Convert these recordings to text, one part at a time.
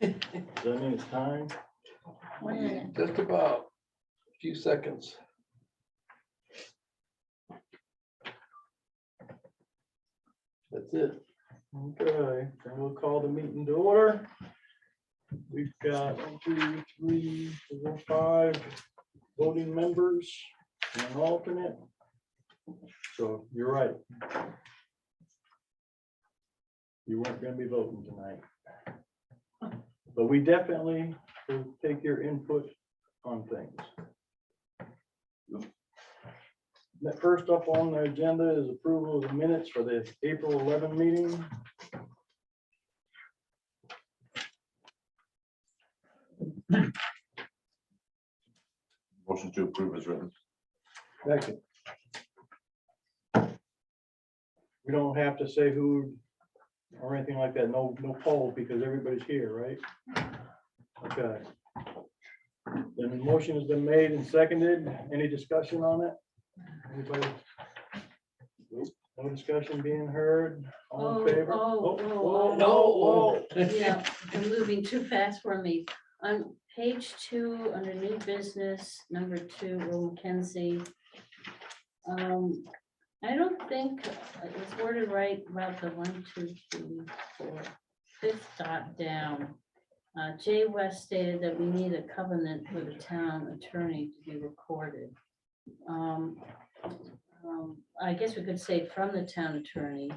Does that mean it's time? 1 minute. Just about a few seconds. That's it. Okay, then we'll call the meeting to order. We've got 1, 2, 3, 4, 5 voting members and an alternate. So you're right. You weren't gonna be voting tonight. But we definitely will take your input on things. First up on the agenda is approval of the minutes for the April 11 meeting. Motion to approve is written. Second. We don't have to say who or anything like that. No poll because everybody's here, right? Okay. Then the motion has been made and seconded. Any discussion on it? Anybody? Nope. No discussion being heard. All in favor? Oh, yeah, I'm moving too fast for me. On page 2, under new business, number 2, Will Mackenzie. I don't think it was worded right about the 1, 2, 3, 4, 5th dot down. Jay West stated that we need a covenant with the town attorney to be recorded. I guess we could say from the town attorney.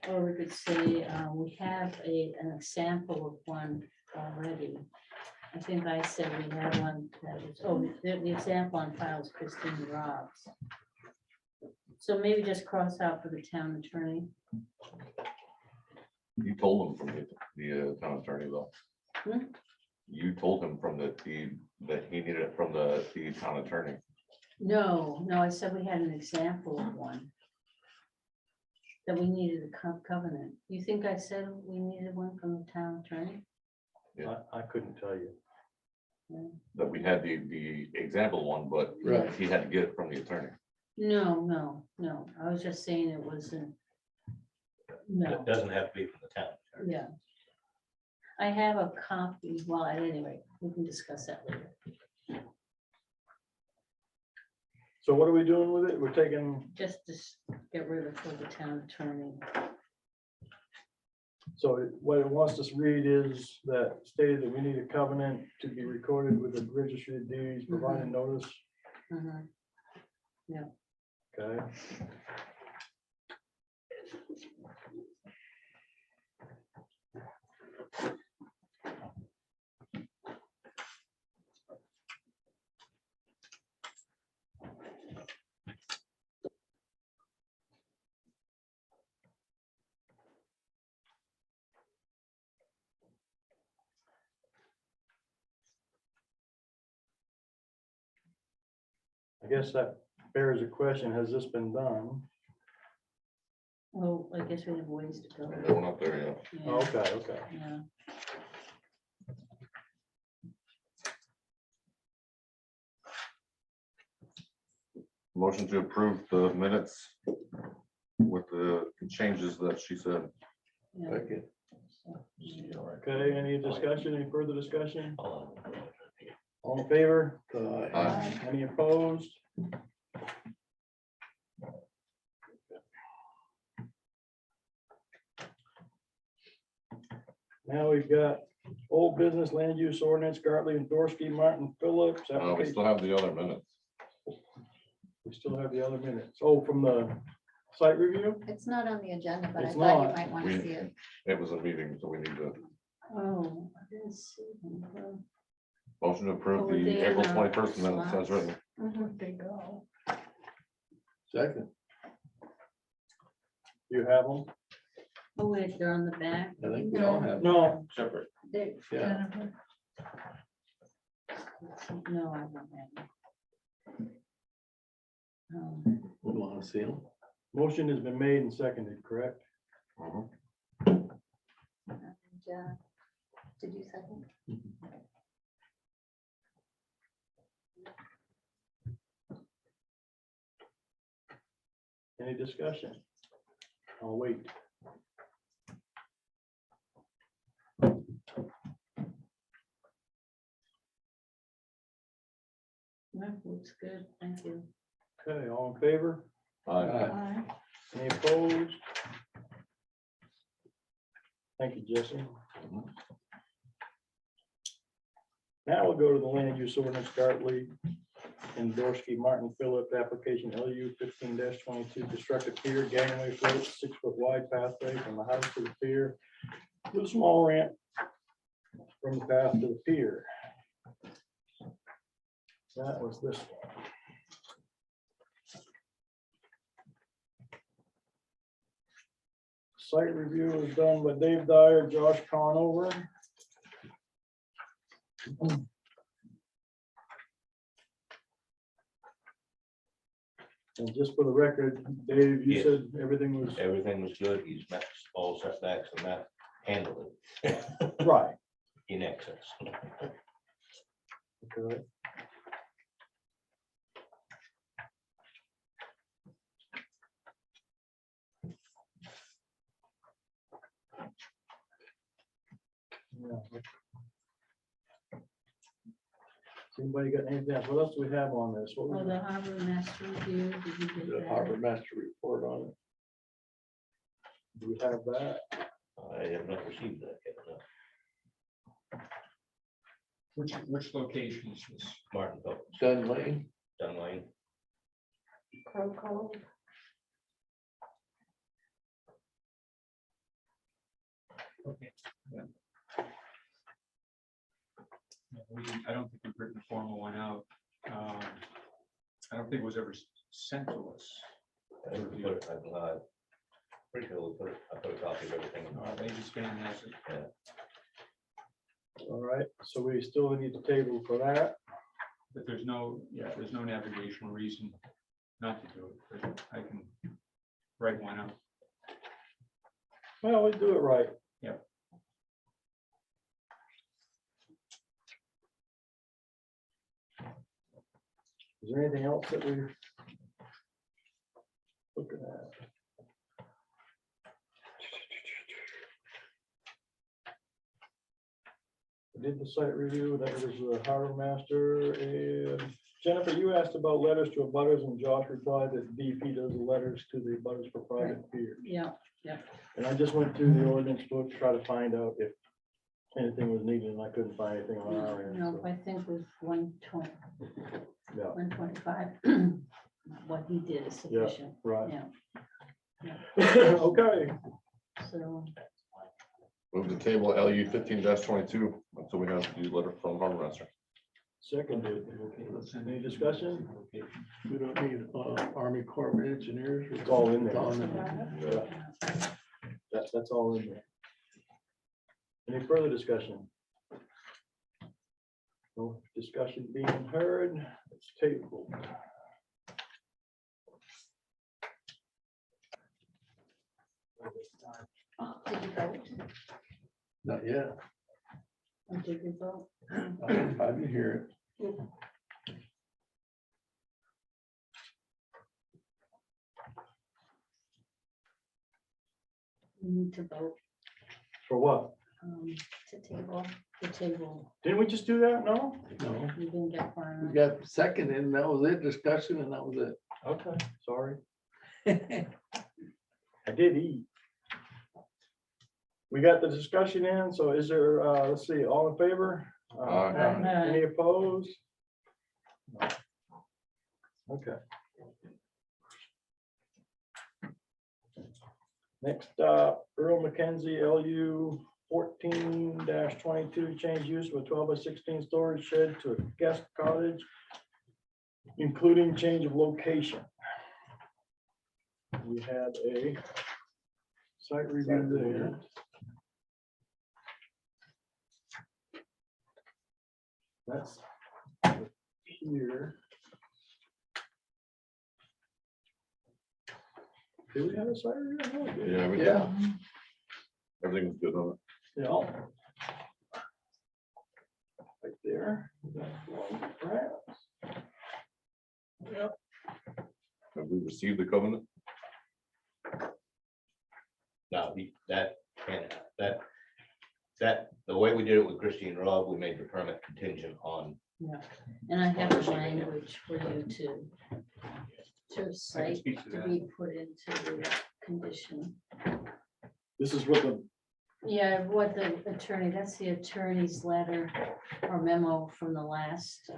Or we could say we have an example of one already. I think I said we have one that was, the example on file is Christine Robs. So maybe just cross out for the town attorney. You told him from the town attorney though. Hmm? You told him from that he needed it from the town attorney. No, I said we had an example of one. That we needed a covenant. You think I said we needed one from the town attorney? I couldn't tell you. Yeah. That we had the example one, but Right. he had to get it from the attorney. No. I was just saying it wasn't. No. It doesn't have to be from the town. Yeah. I have a copy, well, at any rate, we can discuss that later. So what are we doing with it? We're taking, Just get rid of for the town attorney. so what it wants us to read is that stated that we need a covenant to be recorded with the registry of deeds, providing notice. Mhm. Okay. I guess that bears a question. Has this been done? Oh, I guess we have ways to go. We're not there yet. Yeah, Okay. yeah. Motion to approve the minutes with the changes that she said. Yeah. Second. So, Okay, any discussion, any further discussion? Hold All in favor? Aye. Any opposed? Now we've got old business land use ordinance, Gartley and Dorsey, Martin Phillips. We application. still have the other minutes. We still have the other minutes. Oh, from the site review? It's not on the agenda, but I It's thought you not. might want to see it. It was a meeting, so we need to Oh, I didn't see them. motion to approve Oh, the they, April uh, 21st minutes as written. They go. Second. You have them? Oh, wait, they're on the back. I think we all have. No. Separate. They- Yeah. No, I don't have them. We want to see them. Motion has been made and seconded, correct? Mhm. And, did you second? Any discussion? I'll wait. looks good, thank you. Okay, all in favor? Aye. Any opposed? Thank you, Jesse. Now we'll go to the land use ordinance, Gartley and Dorsey, Martin Phillip, application LU 15-22, construct a pier, gangway float, 6-foot wide pathway from the house to the pier with a small ramp from the path to the pier. That was this one. Site review was done by Dave Dyer, Josh Conover. And just for the record, Dave, you Yes. said everything was Everything was good. He's met all setbacks and that handled it right. in excess. Okay. Yeah. Anybody got anything else? What else do we have on this? What Oh, was the harbor master review, did you get The that? harbor master report on it. do we have that? I have not received that yet. No. Which location is this? Martin Phillips, Dunn Lane. Dunn Lane. Crow Cove. Okay. Yeah. Yeah, I don't think we've written a formal one out. I don't think it was ever sent to us. I put it- pretty sure we I put a copy of everything. Maybe Stan has it. All right, so we still need the table for that. But there's no navigational reason not to do it, but I can write one out. Well, we do it right. Yep. Is there anything else that we're looking at? We did the site review, that was the harbor master, and Jennifer, you asked about letters to abutters, and Josh replied that DP does the letters to the abutters for private piers. Yeah, And I just went through the ordinance book to try to find out if anything was needed, and I couldn't find anything on our end. no, so, I think with 120, Yeah, 125, what he did is sufficient, right. yeah, Okay, so, Move the table LU 15-22 until we have the letter from harbor master. seconded. Any discussion? We don't need Army Corps of Engineers. It's all in there. It's all in there. Yeah. That's all in there. Any further discussion? No discussion being heard, it's tabled. Did you vote? Not yet. did you vote? I didn't hear it. We need to vote, For what? To table. the table, Didn't we just do that? No? No, we didn't get far we enough. got second and that was it, discussion and that was it. Okay, sorry. I did eat. We got the discussion in, so is there, let's see, all in favor? Aye. Any opposed? No. Okay. Next, Earl McKenzie, LU 14-22, change use of a 12/16 storage shed to a guest cottage, including change of location. We had a site review there. That's here. Do we have a site review? No, we didn't. Yeah, we did. Yeah. Everything was good on it. Yeah. Right there. Yep. Have we received the covenant? No, that, the The way we did it with Christine Robb, we made the permit contingent on, Yeah, and I have the language for you to cite, speak to to that. be put into the condition. This is what the, Yeah, what the attorney, that's the attorney's letter or memo from the last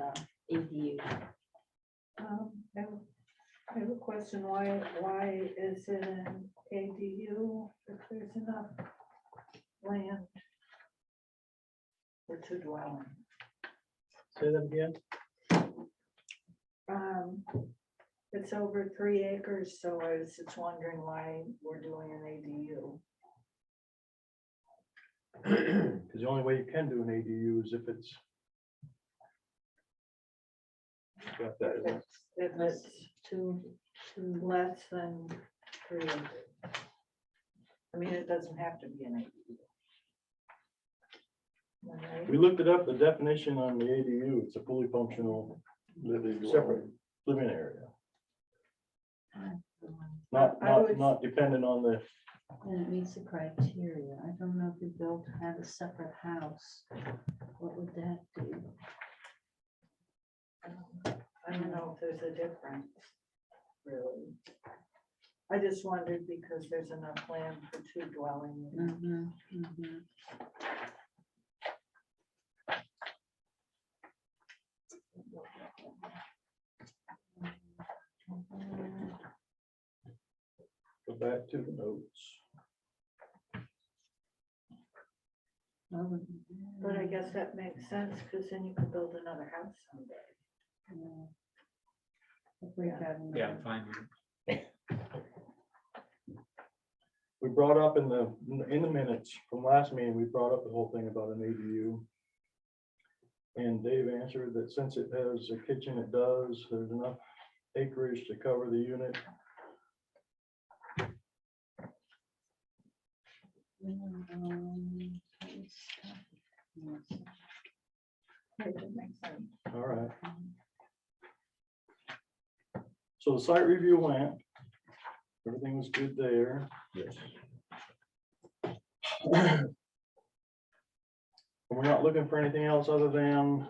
ADU. I have a question, why is it an ADU if there's enough land for two dwelling? say that again? It's over 3 acres, so I was just wondering why we're doing an ADU. Because the only way you can do an ADU is if it's. Got that, isn't it? If That's it's two, less than 3 acres. I mean, it doesn't have to be an ADU. Right? We looked it up, the definition on the ADU, it's a fully functional, separate living area. Not, I would- not dependent on the, and it meets the criteria. I don't know if you built, had a separate house, what would that do? I don't know if there's a difference, really. I just wondered because there's enough land for two dwelling units. Mhm, mhm. go back to the notes. But I guess that makes sense, because then you could build another house someday. Yeah. If we got Yeah, another- I'm fine with it. We brought up in the minutes from last meeting, we brought up the whole thing about an ADU. And Dave answered that since it has a kitchen, it does, there's enough acreage to cover the unit. It would make sense. All right. So the site review went. Everything was good there. yes, And we're not looking for anything else other than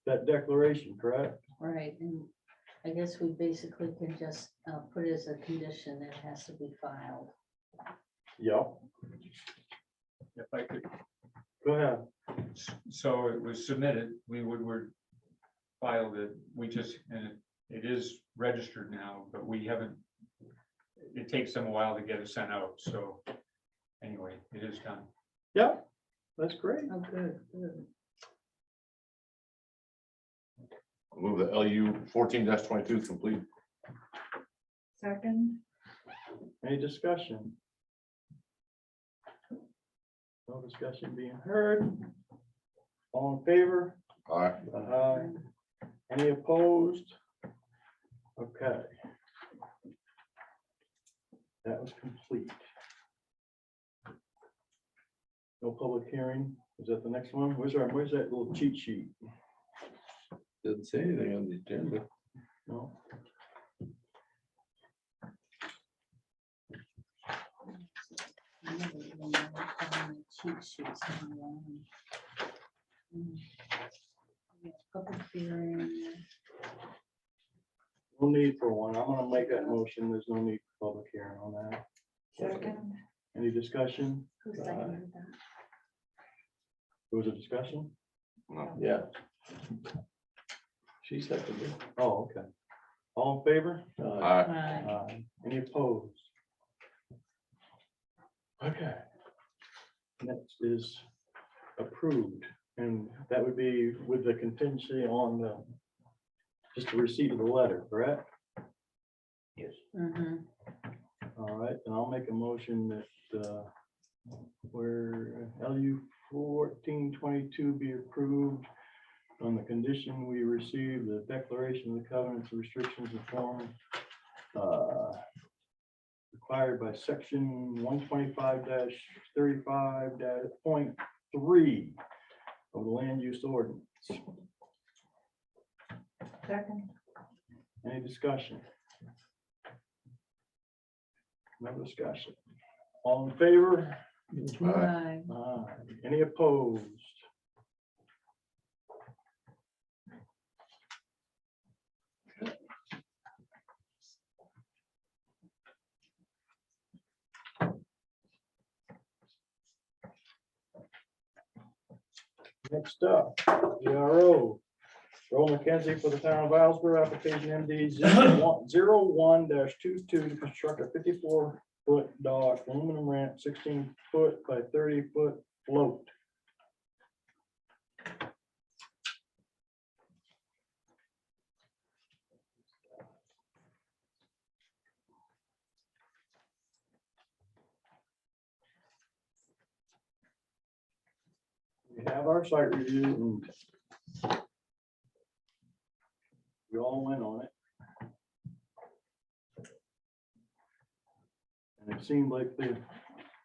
that declaration, correct? Right, and I guess we basically can just put it as a condition that it has to be filed. Yep. If I could, Go ahead. so it was submitted, we Woodward filed it, we just, and it is registered now, but we haven't, it takes them a while to get it sent out, so anyway, it is done. Yep, that's great. Oh, good, good. Move the LU 14-22 is complete. Second, Any discussion? No discussion being heard. All in favor? Aye. Aye. Any opposed? Okay. That was complete. No public hearing. Is that the next one? Where's that little cheat sheet? Didn't say anything on the agenda. No? I never even know what kind of cheat sheets online. Yeah, public hearing. No need for one. I'm gonna make that motion. There's no need for public hearing on that. second, Any discussion? Who seconded that? There was a discussion? No. Yeah. She seconded it. Oh, okay. All in favor? Aye. Right. Any opposed? Okay. Next is approved, and that would be with the contingency on the, just the receipt of the letter, correct? yes. Mhm. All right, and I'll make a motion that, where LU 1422 be approved on the condition we receive the declaration of the covenants and restrictions and form required by section 125-35.3 of the land use ordinance. second, Any discussion? No discussion. All in favor? Aye. Any opposed? Next up, DRO. Roll McKenzie for the town of Islesboro, application MD 01-22 to construct a 54-foot dock, aluminum ramp, 16-foot by 30-foot float. We have our site review and we all went on it. And it seemed like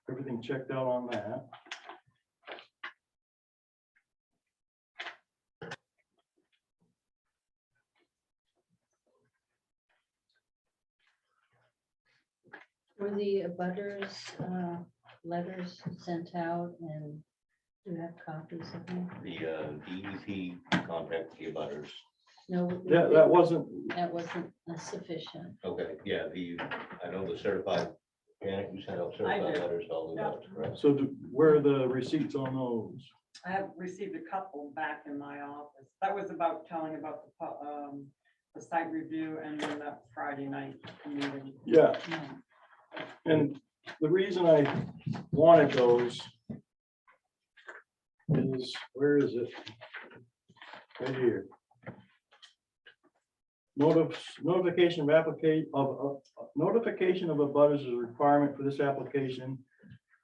everything checked out on that. Were the abutters letters sent out, and do you have copies of them? The DEP contact the abutters. No. Yeah, that wasn't, Sufficient. Okay, yeah, I know the certified, Janet, you sent out certified did. letters to all the abutters, correct? so where are the receipts on those? I have received a couple back in my office. That was about telling about the site review and then that Friday night meeting. Yeah, No. and the reason I wanted those is, where is it? Right here. Notification of notification of abutters is a requirement for this application.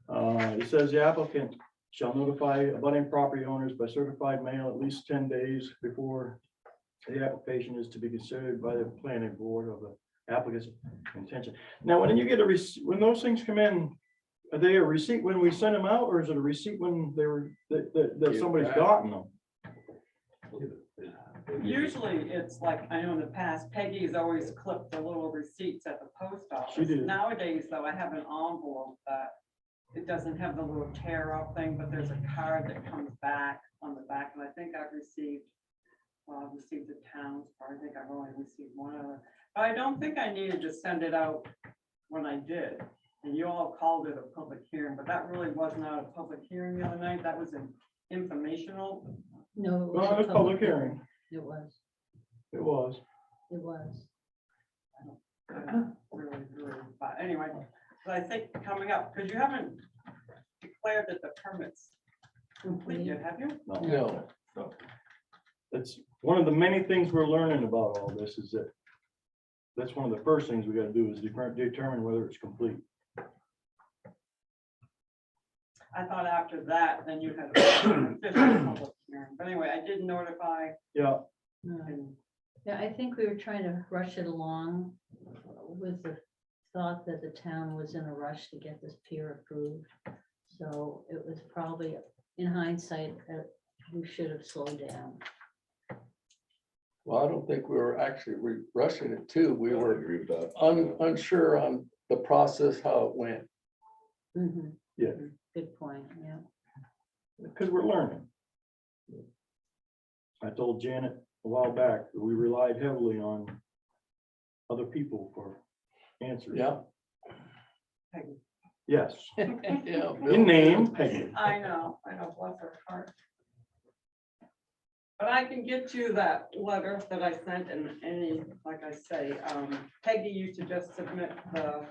It says the applicant shall notify abutting property owners by certified mail at least 10 days before the application is to be considered by the planning board of the applicant's intention. Now, when you get a receipt, when those things come in, are they a receipt when we send them out, or is it a receipt when they were, that somebody's gotten them? Usually it's like, I know in the past, Peggy's always clipped the little receipts at the post office. She did. Nowadays, though, I have an envelope that it doesn't have the little tear up thing, but there's a card that comes back on the back, and I think I've received, well, I've received the town's part. I think I've only received one other. But I don't think I needed to send it out when I did. And you all called it a public hearing, but that really was not a public hearing the other night. That was an informational. No. It Well, a it was public hearing. It was. It was. It was. Really, but anyway, so I think coming up, because you haven't declared that the permit's complete yet, have you? No, That's one of the many things we're learning about all this, is that that's one of the first things we gotta do is determine whether it's complete. I thought after that, then you had an official public hearing. But anyway, I did notify Yeah, and Yeah, I think we were trying to rush it along with the thought that the town was in a rush to get this peer approved. So it was probably, in hindsight, we should have slowed down. well, I don't think we were actually rushing it too. We I were agree with that. unsure on the process, how it went. Mhm. Yeah. Good point, yeah. because we're learning. I told Janet a while back that we relied heavily on other people for answers. Yeah. Yes, Yeah. in name, Peggy. I know, bless her heart. But I can get you that letter that I sent and any, like I say, Peggy used to just submit the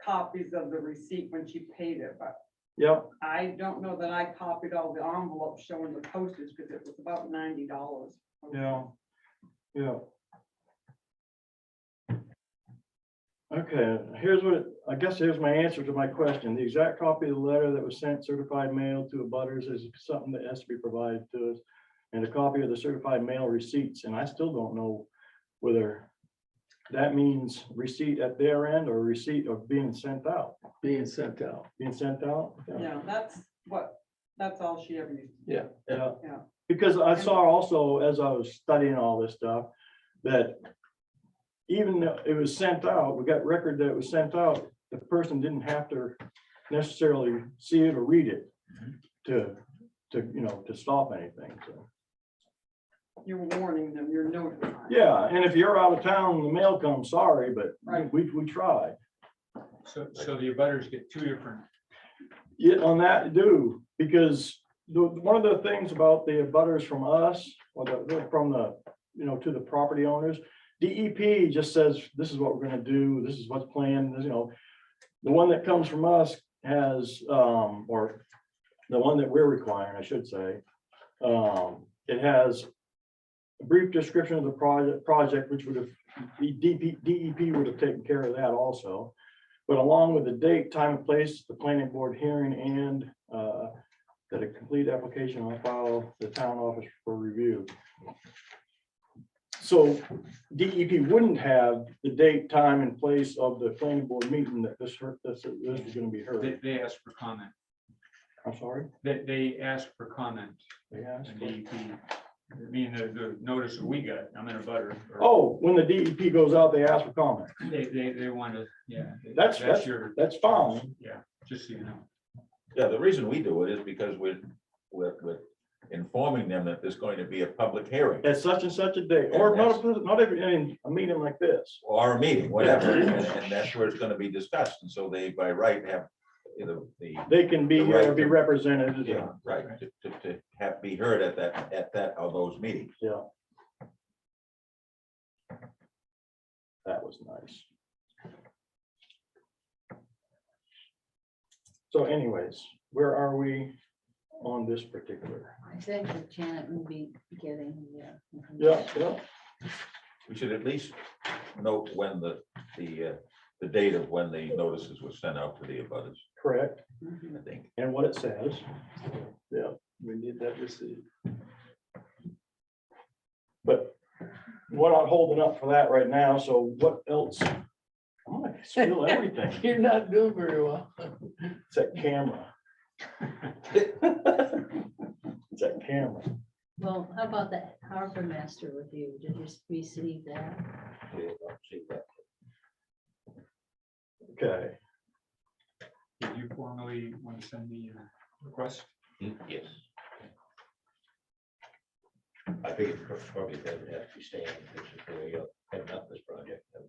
copies of the receipt when she paid it, but Yep, I don't know that I copied all the envelopes showing the postage because it was about $90. yeah, yeah. Okay, here's I guess here's my answer to my question. The exact copy of the letter that was sent certified mail to abutters is something that has to be provided to us. And a copy of the certified mail receipts, and I still don't know whether that means receipt at their end or receipt of being sent out. Being sent out. Being sent out? Yeah, that's all she ever used. Yeah. Yeah. Because I saw also, as I was studying all this stuff, that even though it was sent out, we got record that it was sent out, the person didn't have to necessarily see it or read it to, to stop anything, so. You're warning them, you're notifying. Yeah, and if you're out of town and the mail comes, sorry, but Right. we tried. So the abutters get two different, Yeah, on that do, because one of the things about the abutters from us, or from the, to the property owners, DEP just says, this is what we're gonna do, this is what's planned, the one that comes from us has, or the one that we're requiring, I should say, it has a brief description of the project, which would have, DEP would have taken care of that also. But along with the date, time and place, the planning board hearing, and that a complete application on file the town office for review. So DEP wouldn't have the date, time, and place of the planning board meeting that this is gonna be heard. they ask for comment. I'm sorry? They ask for comment. They asked And for- DEP, I mean, the notice that we got, I'm in a butter. Oh, when the DEP goes out, they ask for comment. They want to, yeah. That's your, That's fine. yeah, just so you know. Yeah, the reason we do it is because we're informing them that there's going to be a public hearing At such and such a day, or not every, in a meeting like this. or a meeting, whatever, and that's where it's gonna be discussed. And so they by right have, the, They can be The here, right be to- represented. yeah, right, to have, be heard at that, of those meetings. Yeah. That was nice. So anyways, where are we on this particular? I think that Janet will be getting the. Yeah. We should at least note when the date of when the notices were sent out to the abutters, Correct. I think. And what it says. Yeah, we need that receipt. But we're not holding up for that right now, so what else? I'm gonna spill everything. You're not doing very well. It's that camera. It's that camera. Well, how about the harbor master review? Did you receive that? Okay. Did you formally want to send the request? Yes. I think it probably doesn't have to be staying, because if we have up this project, then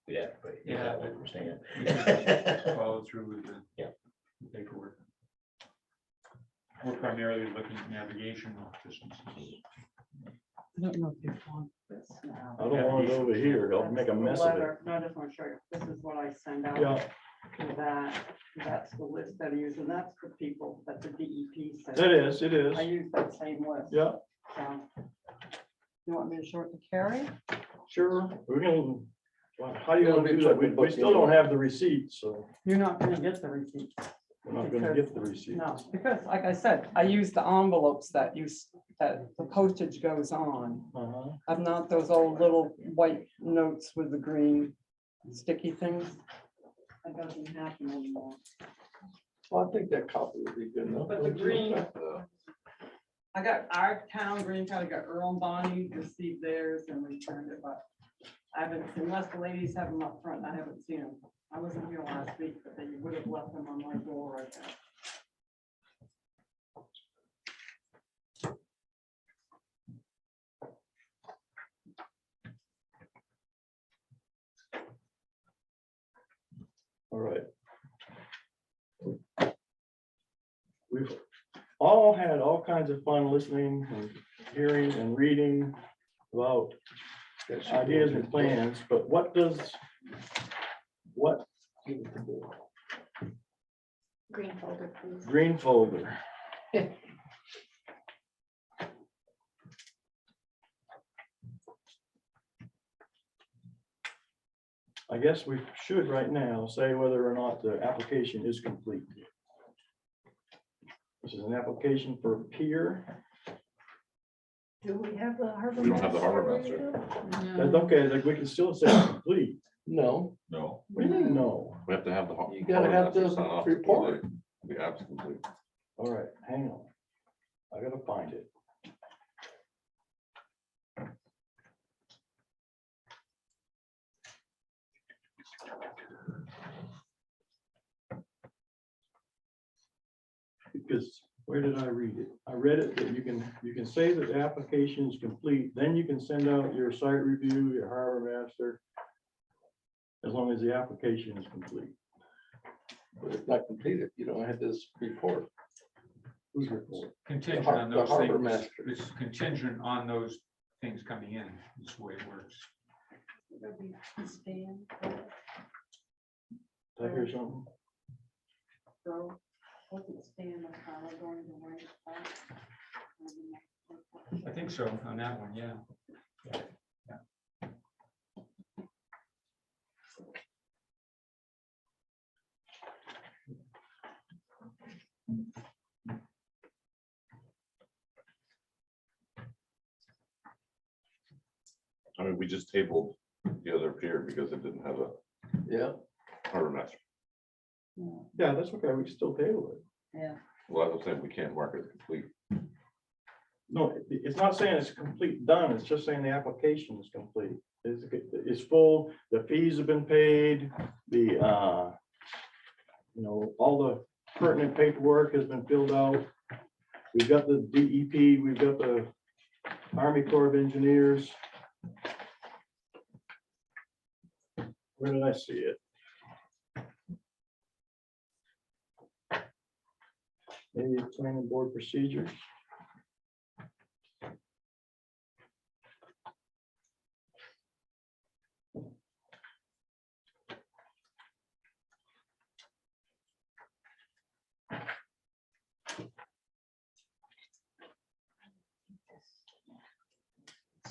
we have to. Yeah, I understand. We should follow through with the Yeah. paperwork. We're primarily looking at navigation distances. I don't know if you want this now. I don't want it over here. Don't make a That's the mess of it. letter. No, I just want to show you. This is what I send out. Yeah, To that. That's the list that I use, and that's for people that the DEP says. it is, it is. I use that same list. Yeah, So, you want me to show it to Carrie? sure. We're gonna, well, how do you It'll want be to do that? We book still don't have the receipt, so You're not gonna get the receipt. we're not gonna get the receipt. No, because like I said, I use the envelopes that that the postage goes on. Uh-huh. I'm not those old little white notes with the green sticky things. That doesn't happen anymore. Well, I think that copy would be good enough. But the green- I got our town green card, I got Earl and Bonnie received theirs and returned it, but I haven't, unless the ladies have them up front, I haven't seen them. I wasn't here last week, but they would have left them on my door right there. All right. We've all had all kinds of fun listening and hearing and reading about ideas and plans, but what give it to Bill. Green folder, please. Green folder. I guess we should right now say whether or not the application is complete. This is an application for peer. Do we have the harbor? We don't have the harbor master master. That's No. okay, like we can still say it's complete. No, No, What do you mean, no? We have to have the. You gotta have the report. We absolutely. All right, hang on. I gotta find it. because where did I read it? I read it that you can say that the application is complete, then you can send out your site review, your harbor master, as long as the application is complete. But it's not completed. You don't have this report. Who's report? Contingent on The those harbor things. master. It's contingent on those things coming in. That's the way it works. Stan, Did I hear something? so, wasn't Stan the power going to wait? I think so on that one, yeah. I mean, we just tabled the other pier because it didn't have a Yeah, harbor master. No, Yeah, that's okay, we can still table it. yeah, Well, I was saying we can't mark it complete. No, it's not saying it's complete done, it's just saying the application is complete. It's full, the fees have been paid, all the pertinent paperwork has been filled out. We've got the DEP, we've got the Army Corps of Engineers. Where did I see it? Maybe planning board procedures.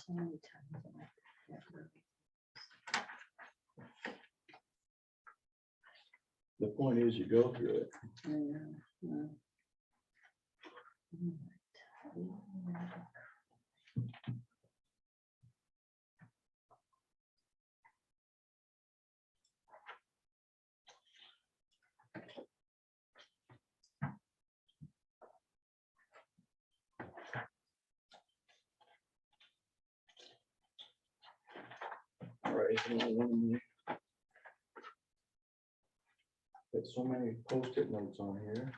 so many times. The point is you go through it. I know, no. All right. Got so many post-it notes on here.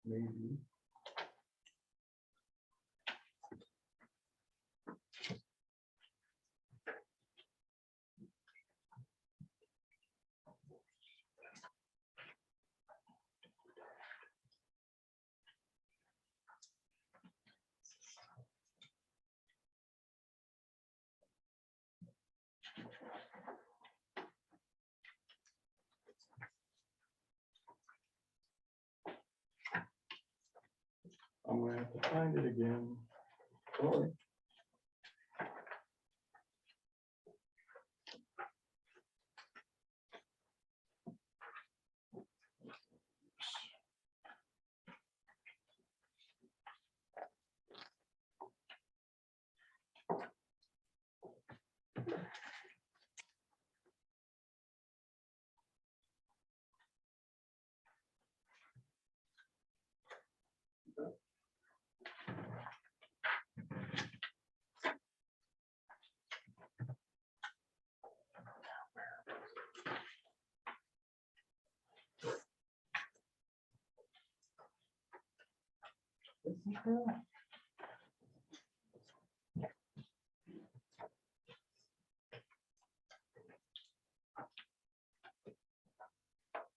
Maybe. I'm gonna have to find it again. Sorry.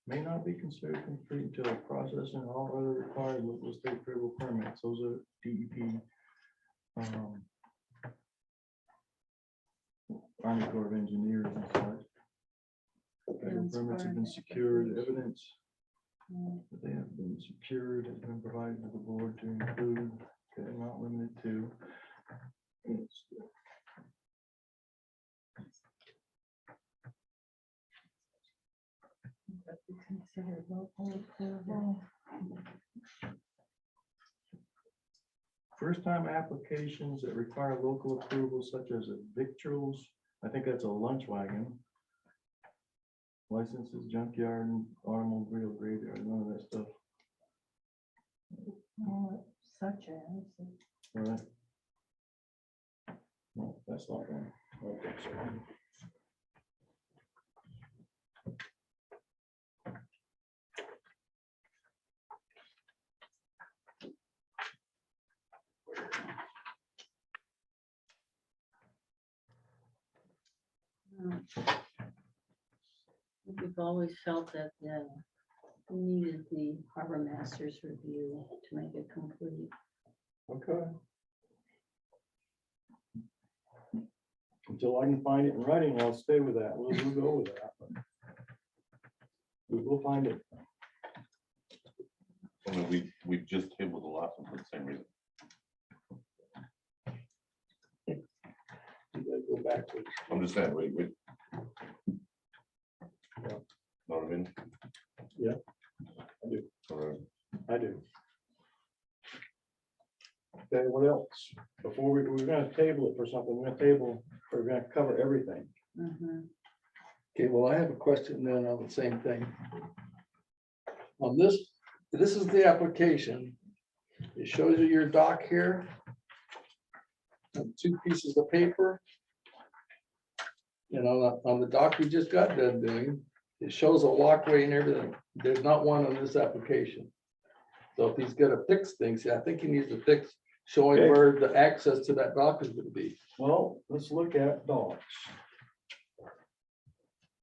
May not be considered complete until processing all other required local state approval permits. Those are DEP. Army Corps of Engineers and such. Federal permits have been secured, evidence that they have been secured has been provided to the board to include, okay, not limited to. First time applications that require local approval such as a victuals, I think that's a lunch wagon. Licenses, junkyard, and automobile graveyard, none of that stuff. Such as. All right. No, that's not one. Okay, so we've always felt that we needed the harbor master's review to make it complete. Okay. Until I can find it in writing, I'll stay with that. We'll go with that. We will find it. I mean, we just tabled the last one for the same reason. You gotta go back to. I'm just saying, we. Know what I mean? Yeah, I do. I do. Okay, what else? Before we're gonna table it for something, we're gonna cover everything. Mhm. Okay, well, I have a question then on the same thing. On this is the application. It shows you your dock here. And 2 pieces of paper. And on the dock we just got done doing, it shows a walkway and everything. There's not one on this application. So if he's gonna fix things, I think he needs to fix showing Okay. where the access to that dock is gonna be. Well, let's look at docks.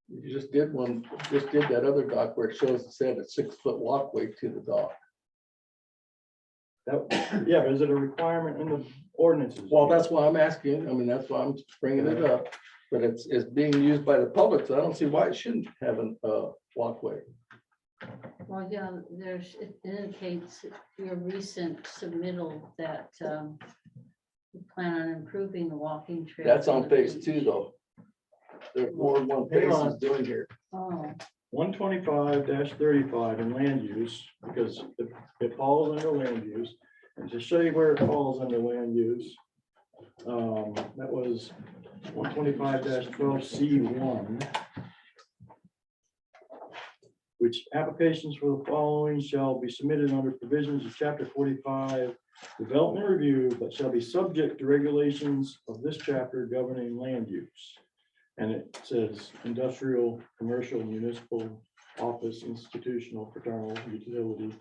You just did that other dock where it shows, it said a 6-foot walkway to the dock. Yeah, but is it a requirement in the ordinances? Well, that's why I'm asking. I mean, that's why I'm bringing it up. But it's being used by the public, so I don't see why it shouldn't have a walkway. Well, yeah, it indicates your recent submittal that you plan on improving the walking trail. That's from on the phase beach. 2 though. There's more than one Hang phase on. is doing here. Oh, 125-35 in land use, because it falls under land use. And to show you where it falls under land use, that was 125-12C1. Which applications for the following shall be submitted under provisions of chapter 45 development review, but shall be subject to regulations of this chapter governing land use. And it says industrial, commercial, municipal, office, institutional, fraternal, utility.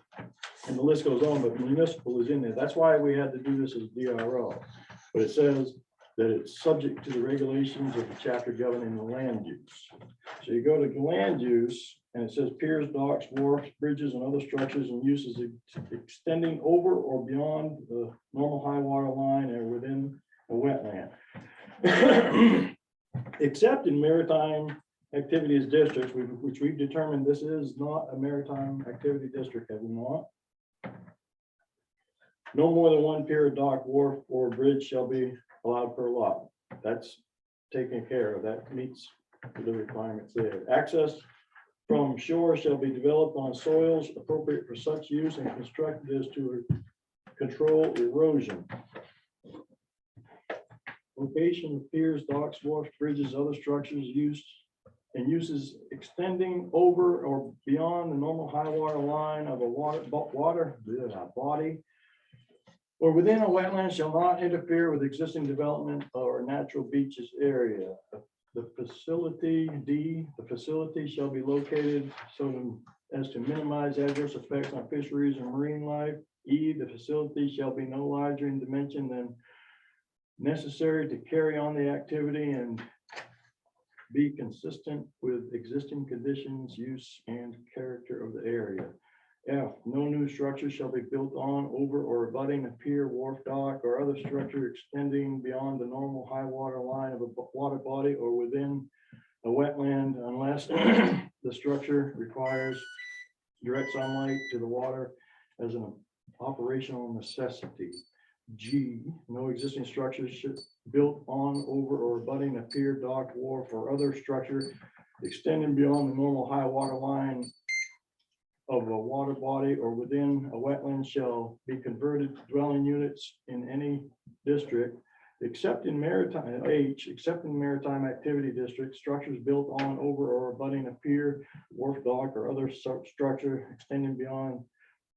And the list goes on, but municipal is in there. That's why we had to do this as DRO. But it says that it's subject to the regulations of the chapter governing the land use. So you go to the land use, and it says piers, docks, wharfs, bridges, and other structures and uses extending over or beyond the normal high water line or within a wetland. Except in maritime activities districts, which we've determined this is not a maritime activity district, have we not? No more than 1 pier, dock, wharf, or bridge shall be allowed per lot. That's taken care of. That meets the requirements there. Access from shore shall be developed on soils appropriate for such use and constructed as to control erosion. Location of piers, docks, wharfs, bridges, other structures used and uses extending over or beyond the normal high water line of a body or within a wetland shall not interfere with existing development or natural beaches area. The facility shall be located so as to minimize adverse effects on fisheries and marine life. The facility shall be no larger in dimension than necessary to carry on the activity and be consistent with existing conditions, use, and character of the area. F, no new structure shall be built on, over, or abutting a pier, wharf, dock, or other structure extending beyond the normal high water line of a water body or within a wetland unless the structure requires direct sunlight to the water as an operational necessity. G, no existing structures should built on, over, or abutting a pier, dock, wharf, or other structure extending beyond the normal high water line of a water body or within a wetland shall be converted to dwelling units in any district, except in maritime, H, except in maritime activity districts, structures built on, over, or abutting a pier, wharf, dock, or other structure extending beyond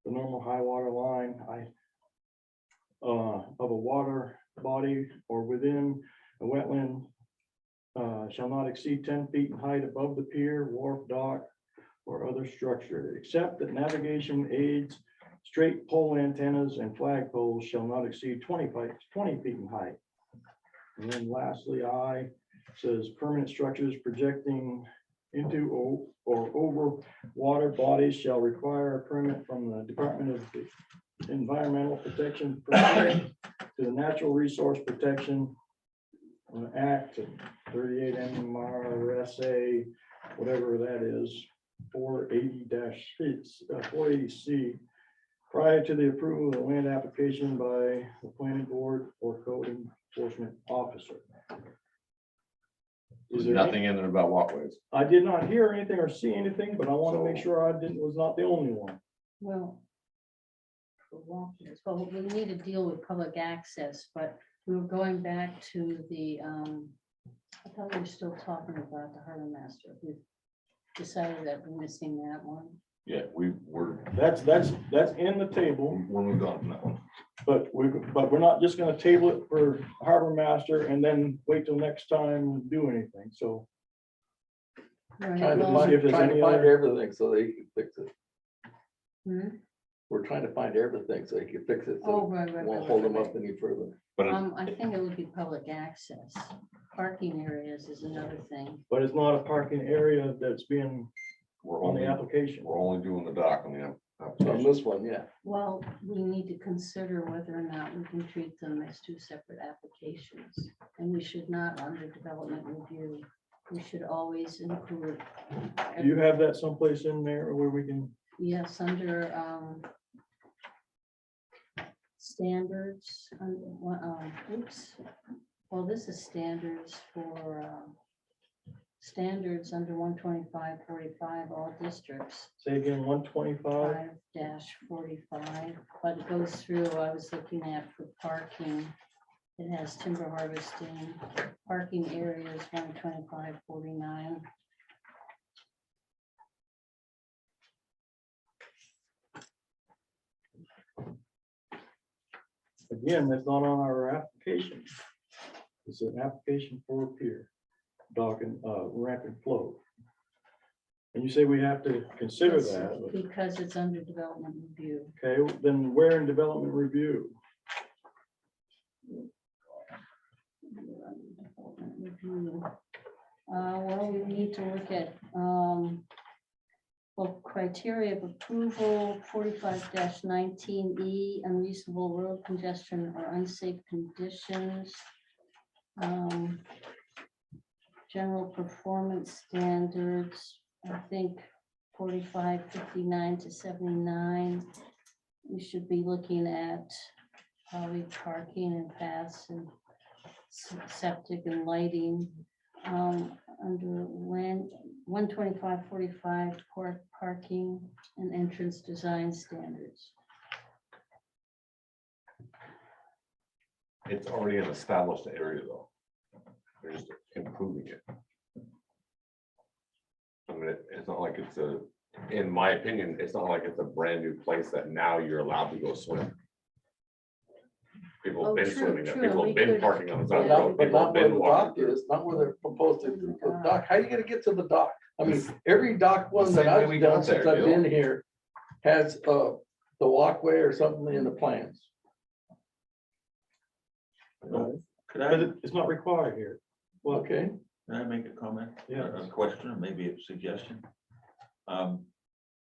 the normal high water line of a water body or within a wetland shall not exceed 10 feet in height above the pier, wharf, dock, or other structure, except that navigation aids, straight pole antennas, and flag poles shall not exceed 20 feet in height. And then lastly, I says permanent structures projecting into or over water bodies shall require a permit from the Department of Environmental Protection pursuant to the Natural Resource Protection Act 38 MRSA, whatever that is, 480-480C, prior to the approval of the land application by the planning board or code enforcement officer. Is There's there any- nothing in there about walkways. I did not hear anything or see anything, but I want to make sure I was not the only one. Well, for walkers, well, we need to deal with public access, but we were going back to the, I thought we were still talking about the harbor master. We decided that we're missing that one. Yeah, we're, That's in the table, we're moved on from that one. but we're not just gonna table it for harbor master and then wait till next time and do anything, so. Right, Trying to well, See if there's find any other- everything so they can fix it. hmm? We're trying to find everything so they can fix it. Oh, So right, it right, won't right, hold right, them right. up any further. But I think it would be public access. Parking areas is another thing. But it's not a parking area that's being we're on the only, application. we're only doing the dock on the On application. this one, yeah. Well, we need to consider whether or not we can treat them as two separate applications. And we should not, under development review, we should always include. Do you have that someplace in there where we can, Yes, under standards, oops. Well, this is standards for standards under 125-45, all districts. say again, 125? 5-45, but it goes through, I was looking at for parking. It has timber harvesting, parking areas 125-49. Again, that's not on our application. It's an application for a pier, dock and ramp and float. And you say we have to consider It's that, but- Because it's under development review. okay, then where in development review? Well, we need to look at, well, criteria of approval, 45-19E, unreasonable road congestion or unsafe conditions. General performance standards, I think 45-59-79. We should be looking at probably parking and paths and septic and lighting. Under land, 125-45 parking and entrance design standards. It's already an established area though. They're just improving it. I mean, it's not like it's in my opinion, it's not like it's a brand new place that now you're allowed to go swim. People Oh, have been true, swimming there. true, People we have been could- parking on the But side of the not, road. but People have not where been the walking dock through. is, not where they're proposed to do the dock. dock. How are you gonna get to the dock? I mean, every dock one The that same way I've we done got there, since I've Gil. been here has the walkway or something in the plans. Could But I, it's not required here. Well, Okay, can I make a comment? Yes. A question, or maybe a suggestion?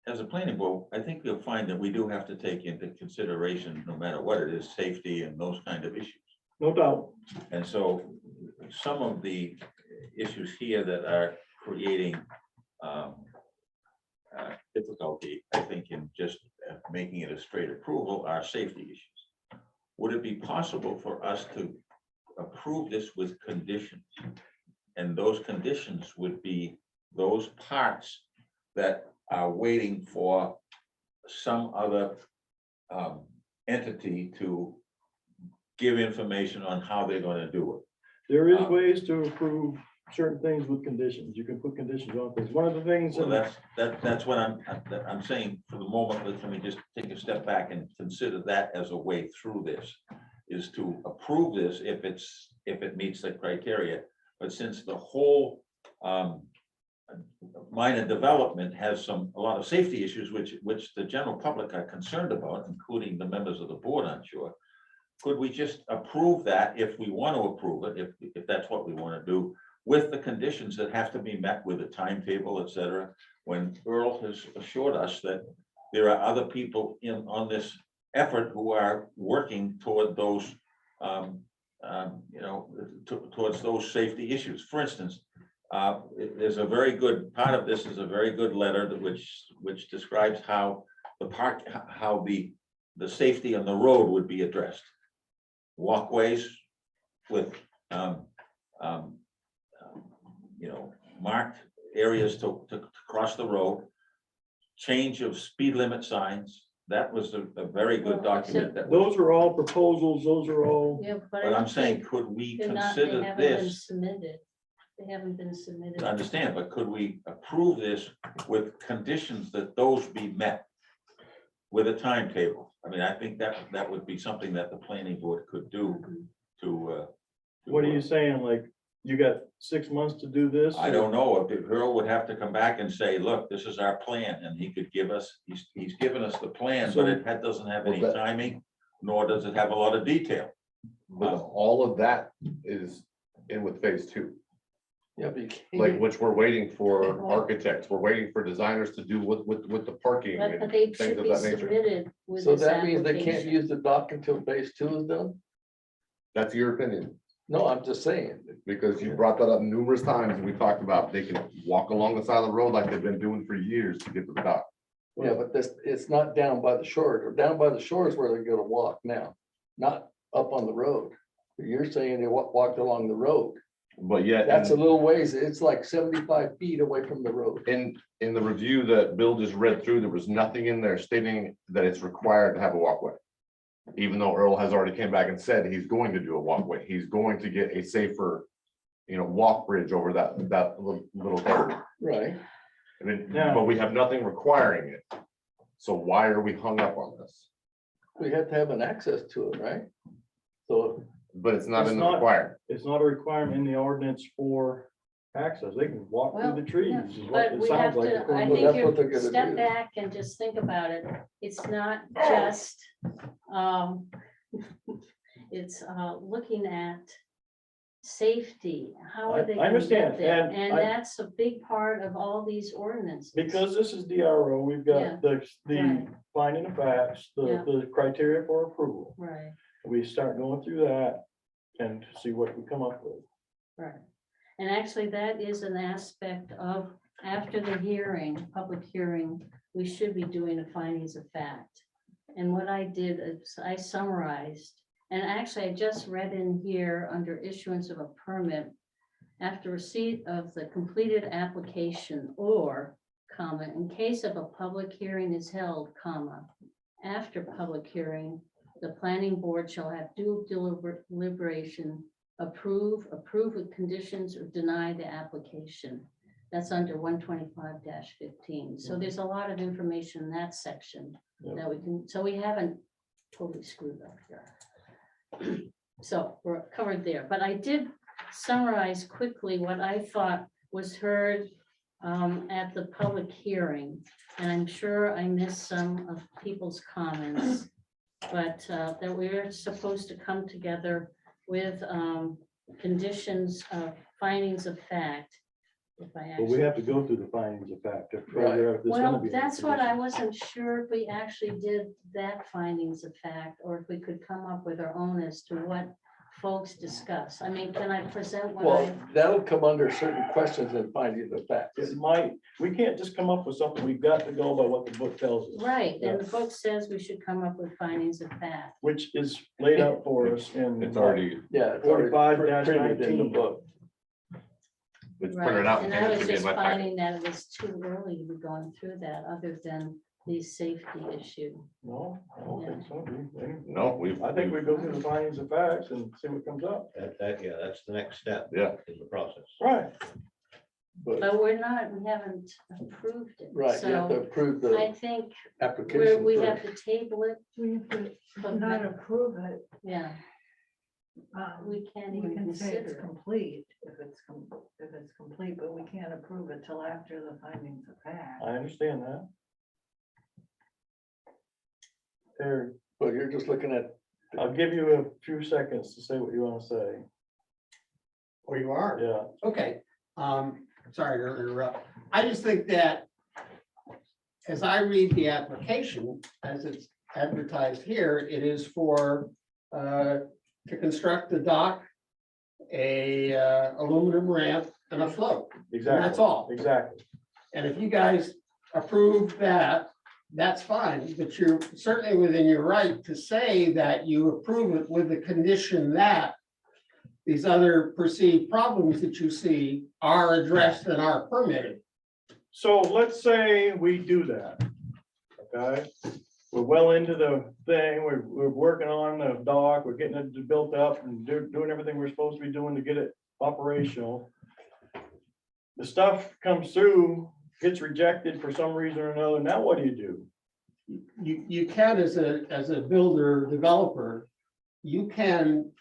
As a planning board, I think you'll find that we do have to take into consideration, no matter what it is, safety and those kind of issues. no doubt. And so some of the issues here that are creating difficulty, I think, in just making it a straight approval are safety issues. Would it be possible for us to approve this with conditions? And those conditions would be those parts that are waiting for some other entity to give information on how they're gonna do it. There is ways to approve certain things with conditions. You can put conditions on things. One of the things. So that's what I'm saying for the moment. Let me just take a step back and consider that as a way through this. Is to approve this if it meets the criteria. But since the whole minor development has a lot of safety issues, which the general public are concerned about, including the members of the board, I'm sure. Could we just approve that if we want to approve it, if that's what we want to do, with the conditions that have to be met with a timetable, et cetera, when Earl has assured us that there are other people on this effort who are working toward those, towards those safety issues. For instance, there's a very good, part of this is a very good letter which describes how the safety on the road would be addressed. Walkways with, marked areas to cross the road. Change of speed limit signs. That was a very good Well, document. That Those are all proposals, those are all, Yeah, But I I'm don't saying, think could we they're not, consider they haven't been this? submitted. They haven't been submitted. I understand, but could we approve this with conditions that those be met with a timetable? I mean, I think that would be something that the planning board could do to. what are you saying, like, you got 6 months to do this? I don't know, if Earl would have to come back and say, look, this is our plan, and he could give us, he's given us the plan, but it doesn't have any Well, that- timing, nor does it have a lot of detail. But all of that is in with phase two, Yeah, but you can't. like, which we're waiting for architects, we're waiting for designers to do with the parking. But and they things should of be that nature. submitted with So this that means they can't application. use the dock until phase 2 is done? That's your opinion, No, I'm just saying. because you brought that up numerous times, and we talked about they can walk along the side of the road like they've been doing for years to get to the dock. Yeah, but this, it's not down by the shore, or down by the shore is where they're gonna walk now, not up on the road. You're saying they walked along the road. But yet, That's a little ways, it's like 75 feet away from the road. in the review that Bill just read through, there was nothing in there stating that it's required to have a walkway. Even though Earl has already came back and said he's going to do a walkway, he's going to get a safer, walk bridge over that little area. Right. I mean, Yeah. but we have nothing requiring it. So why are we hung up on this? We have to have an access to it, right? So, But it's not It's in the not- requirement. It's not a requirement in the ordinance for access, they can walk Well, through the trees, yeah, is what But it we sounds have like. to, I according Well, think that's what they're you gonna step do. back and just think about it. It's not just, it's looking at safety. How I are they gonna understand, get there? and And I- that's a big part of all these ordinances. Because this is DRO, we've Yeah. got the Right. finding of facts, Yeah. the criteria for approval. Right, We start going through that and see what we come up with. right. And actually, that is an aspect of, after the hearing, public hearing, we should be doing a findings of fact. And what I did is I summarized, and actually I just read in here under issuance of a permit, after receipt of the completed application or, comma, in case of a public hearing is held, comma, after public hearing, the planning board shall have due deliberation, approve with conditions, or deny the application. That's under 125-15. So there's a lot of information in that section that we can, so we haven't totally screwed up here. So we're covered there, but I did summarize quickly what I thought was heard at the public hearing. And I'm sure I missed some of people's comments, but that we're supposed to come together with conditions of findings of fact. If I But we actually, have to go through the findings of fact to figure out if there's gonna well, be. any that's what I conditions. wasn't sure if we actually did that findings of fact, or if we could come up with our own as to what folks discuss. I mean, can I present what well, I? that'll come under certain questions and finding the facts. It might, we can't just come up with something, we've got to go by what the book tells us. Right, and the book says we should come up with findings of fact. Which is laid out for us in. It's already, Yeah. it's already 45-19. printed in the book. it's Right, printed out. and and I it was should be in just my packet. finding that it was too early to be going through that, other than the safety issue. No, I don't think so. No, we've. I think we go through the findings of facts and see what comes up. Yeah, that's the next step. Yeah. In the process. Right. But, But we haven't approved it. right, you have to So approve I the think application. we first. have to table it. We have to but not then- approve it. Yeah, we can't We even can say it's consider it. complete if it's complete, but we can't approve it till after the findings of fact. I understand that. Terry, But you're just looking at, I'll give you a few seconds to say what you want to say. Oh, you are? Yeah, Okay, sorry to interrupt. I just think that as I read the application, as it's advertised here, it is for, to construct the dock, a, aluminum ramp and a float. exactly. That's all. Exactly. And if you guys approve that, that's fine, but you're certainly within your right to say that you approve it with the condition that these other perceived problems that you see are addressed and are permitted. So let's say we do that, okay? We're well into the thing, we're working on the dock, we're getting it built up and doing everything we're supposed to be doing to get it operational. The stuff comes through, gets rejected for some reason or another, now what do? You can, as a builder, developer, you can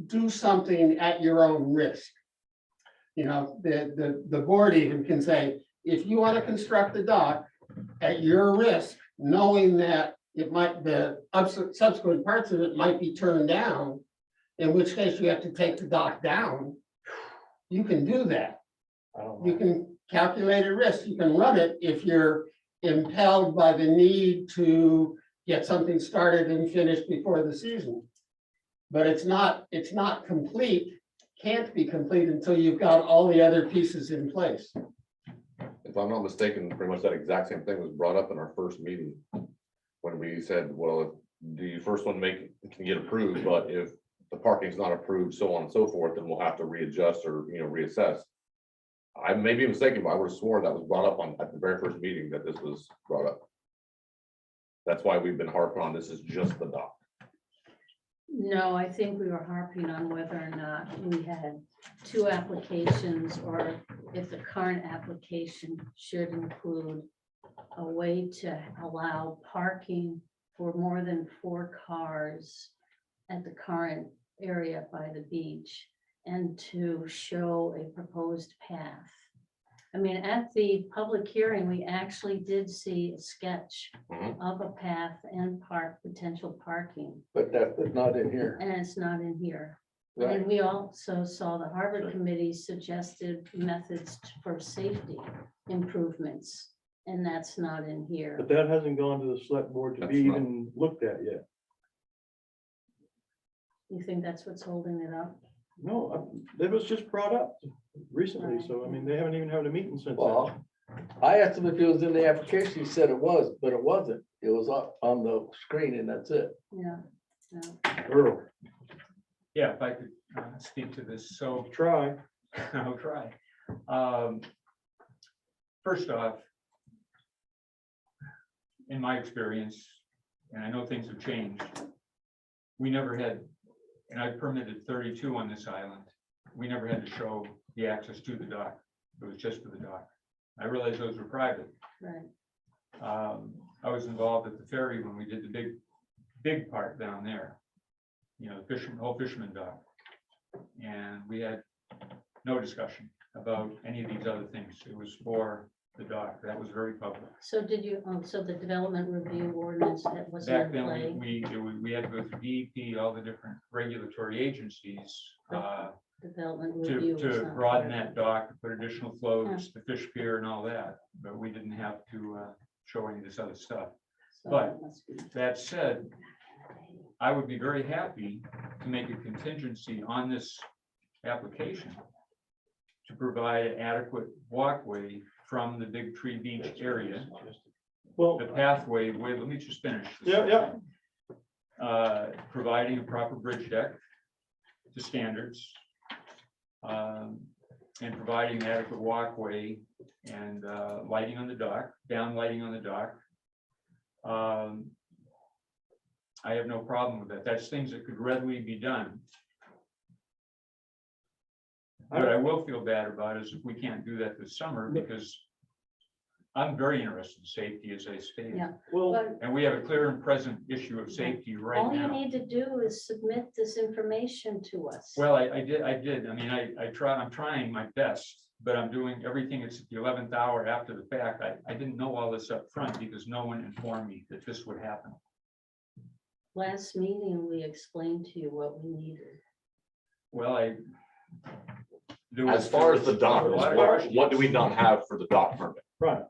do something at your own risk. You know, the board even can say, if you want to construct the dock at your risk, knowing that it might, the subsequent parts of it might be turned down, in which case you have to take the dock down, you can do that. I don't You know. can calculate a risk, you can run it if you're impelled by the need to get something started and finished before the season. But it's not complete, can't be complete until you've got all the other pieces in place. If I'm not mistaken, pretty much that exact same thing was brought up in our first meeting. When we said, well, the first one can get approved, but if the parking's not approved, so on and so forth, then we'll have to readjust or, reassess. I may be mistaken, but I would have sworn that was brought up at the very first meeting that this was brought up. That's why we've been harping on this is just the dock. No, I think we were harping on whether or not we had two applications, or if the current application should include a way to allow parking for more than 4 cars at the current area by the beach, and to show a proposed path. I mean, at the public hearing, we actually did see a sketch Mhm. of a path and potential parking, But that's not in here. and it's not in here. Right. And we also saw the Harbor Committee suggested methods for safety improvements, and that's not in here. But that hasn't gone to the select board to be That's not- even looked at yet. You think that's what's holding it up? No, that was just brought up recently, so I mean, they haven't even had a meeting since then. Well, I asked him if it was in the application, he said it was, but it wasn't. It was up on the screen and that's it. Yeah. No. Earl, Yeah, if I could speak to this, so try. I'll try. First off, in my experience, and I know things have changed, we never had, and I permitted 32 on this island, we never had to show the access to the dock. It was just for the dock. I realized those were private. Right. I was involved at the ferry when we did the big part down there. Whole fisherman dock. And we had no discussion about any of these other things. It was for the dock. That was very public. So did you, so the development review ordinance that was in Back then, play? we had to go through DEP, all the different regulatory agencies, Development review. was to not broaden there. that dock, to put additional floats, the fish pier and all that, but we didn't have to show any of this other stuff. So but- that must be- That said, I would be very happy to make a contingency on this application to provide an adequate walkway from the Big Tree Beach area, Well, the pathway with, let me just finish. this. yeah. Providing a proper bridge deck to standards, and providing adequate walkway and lighting on the dock, down lighting on the dock. I have no problem with that. That's things that could readily be done. What I will feel bad about is if we can't do that this summer, because I'm very interested in safety, as I stated. Yeah. Well, But And we have a clear and present issue of safety right all you now. need to do is submit this information to us. Well, I did. I mean, I'm trying my best, but I'm doing everything. It's at the 11th hour after the fact. I didn't know all this up front because no one informed me that this would happen. Last meeting, we explained to you what we needed. Well, As far as the dock, Water- what do we not have for the dock permit? Right.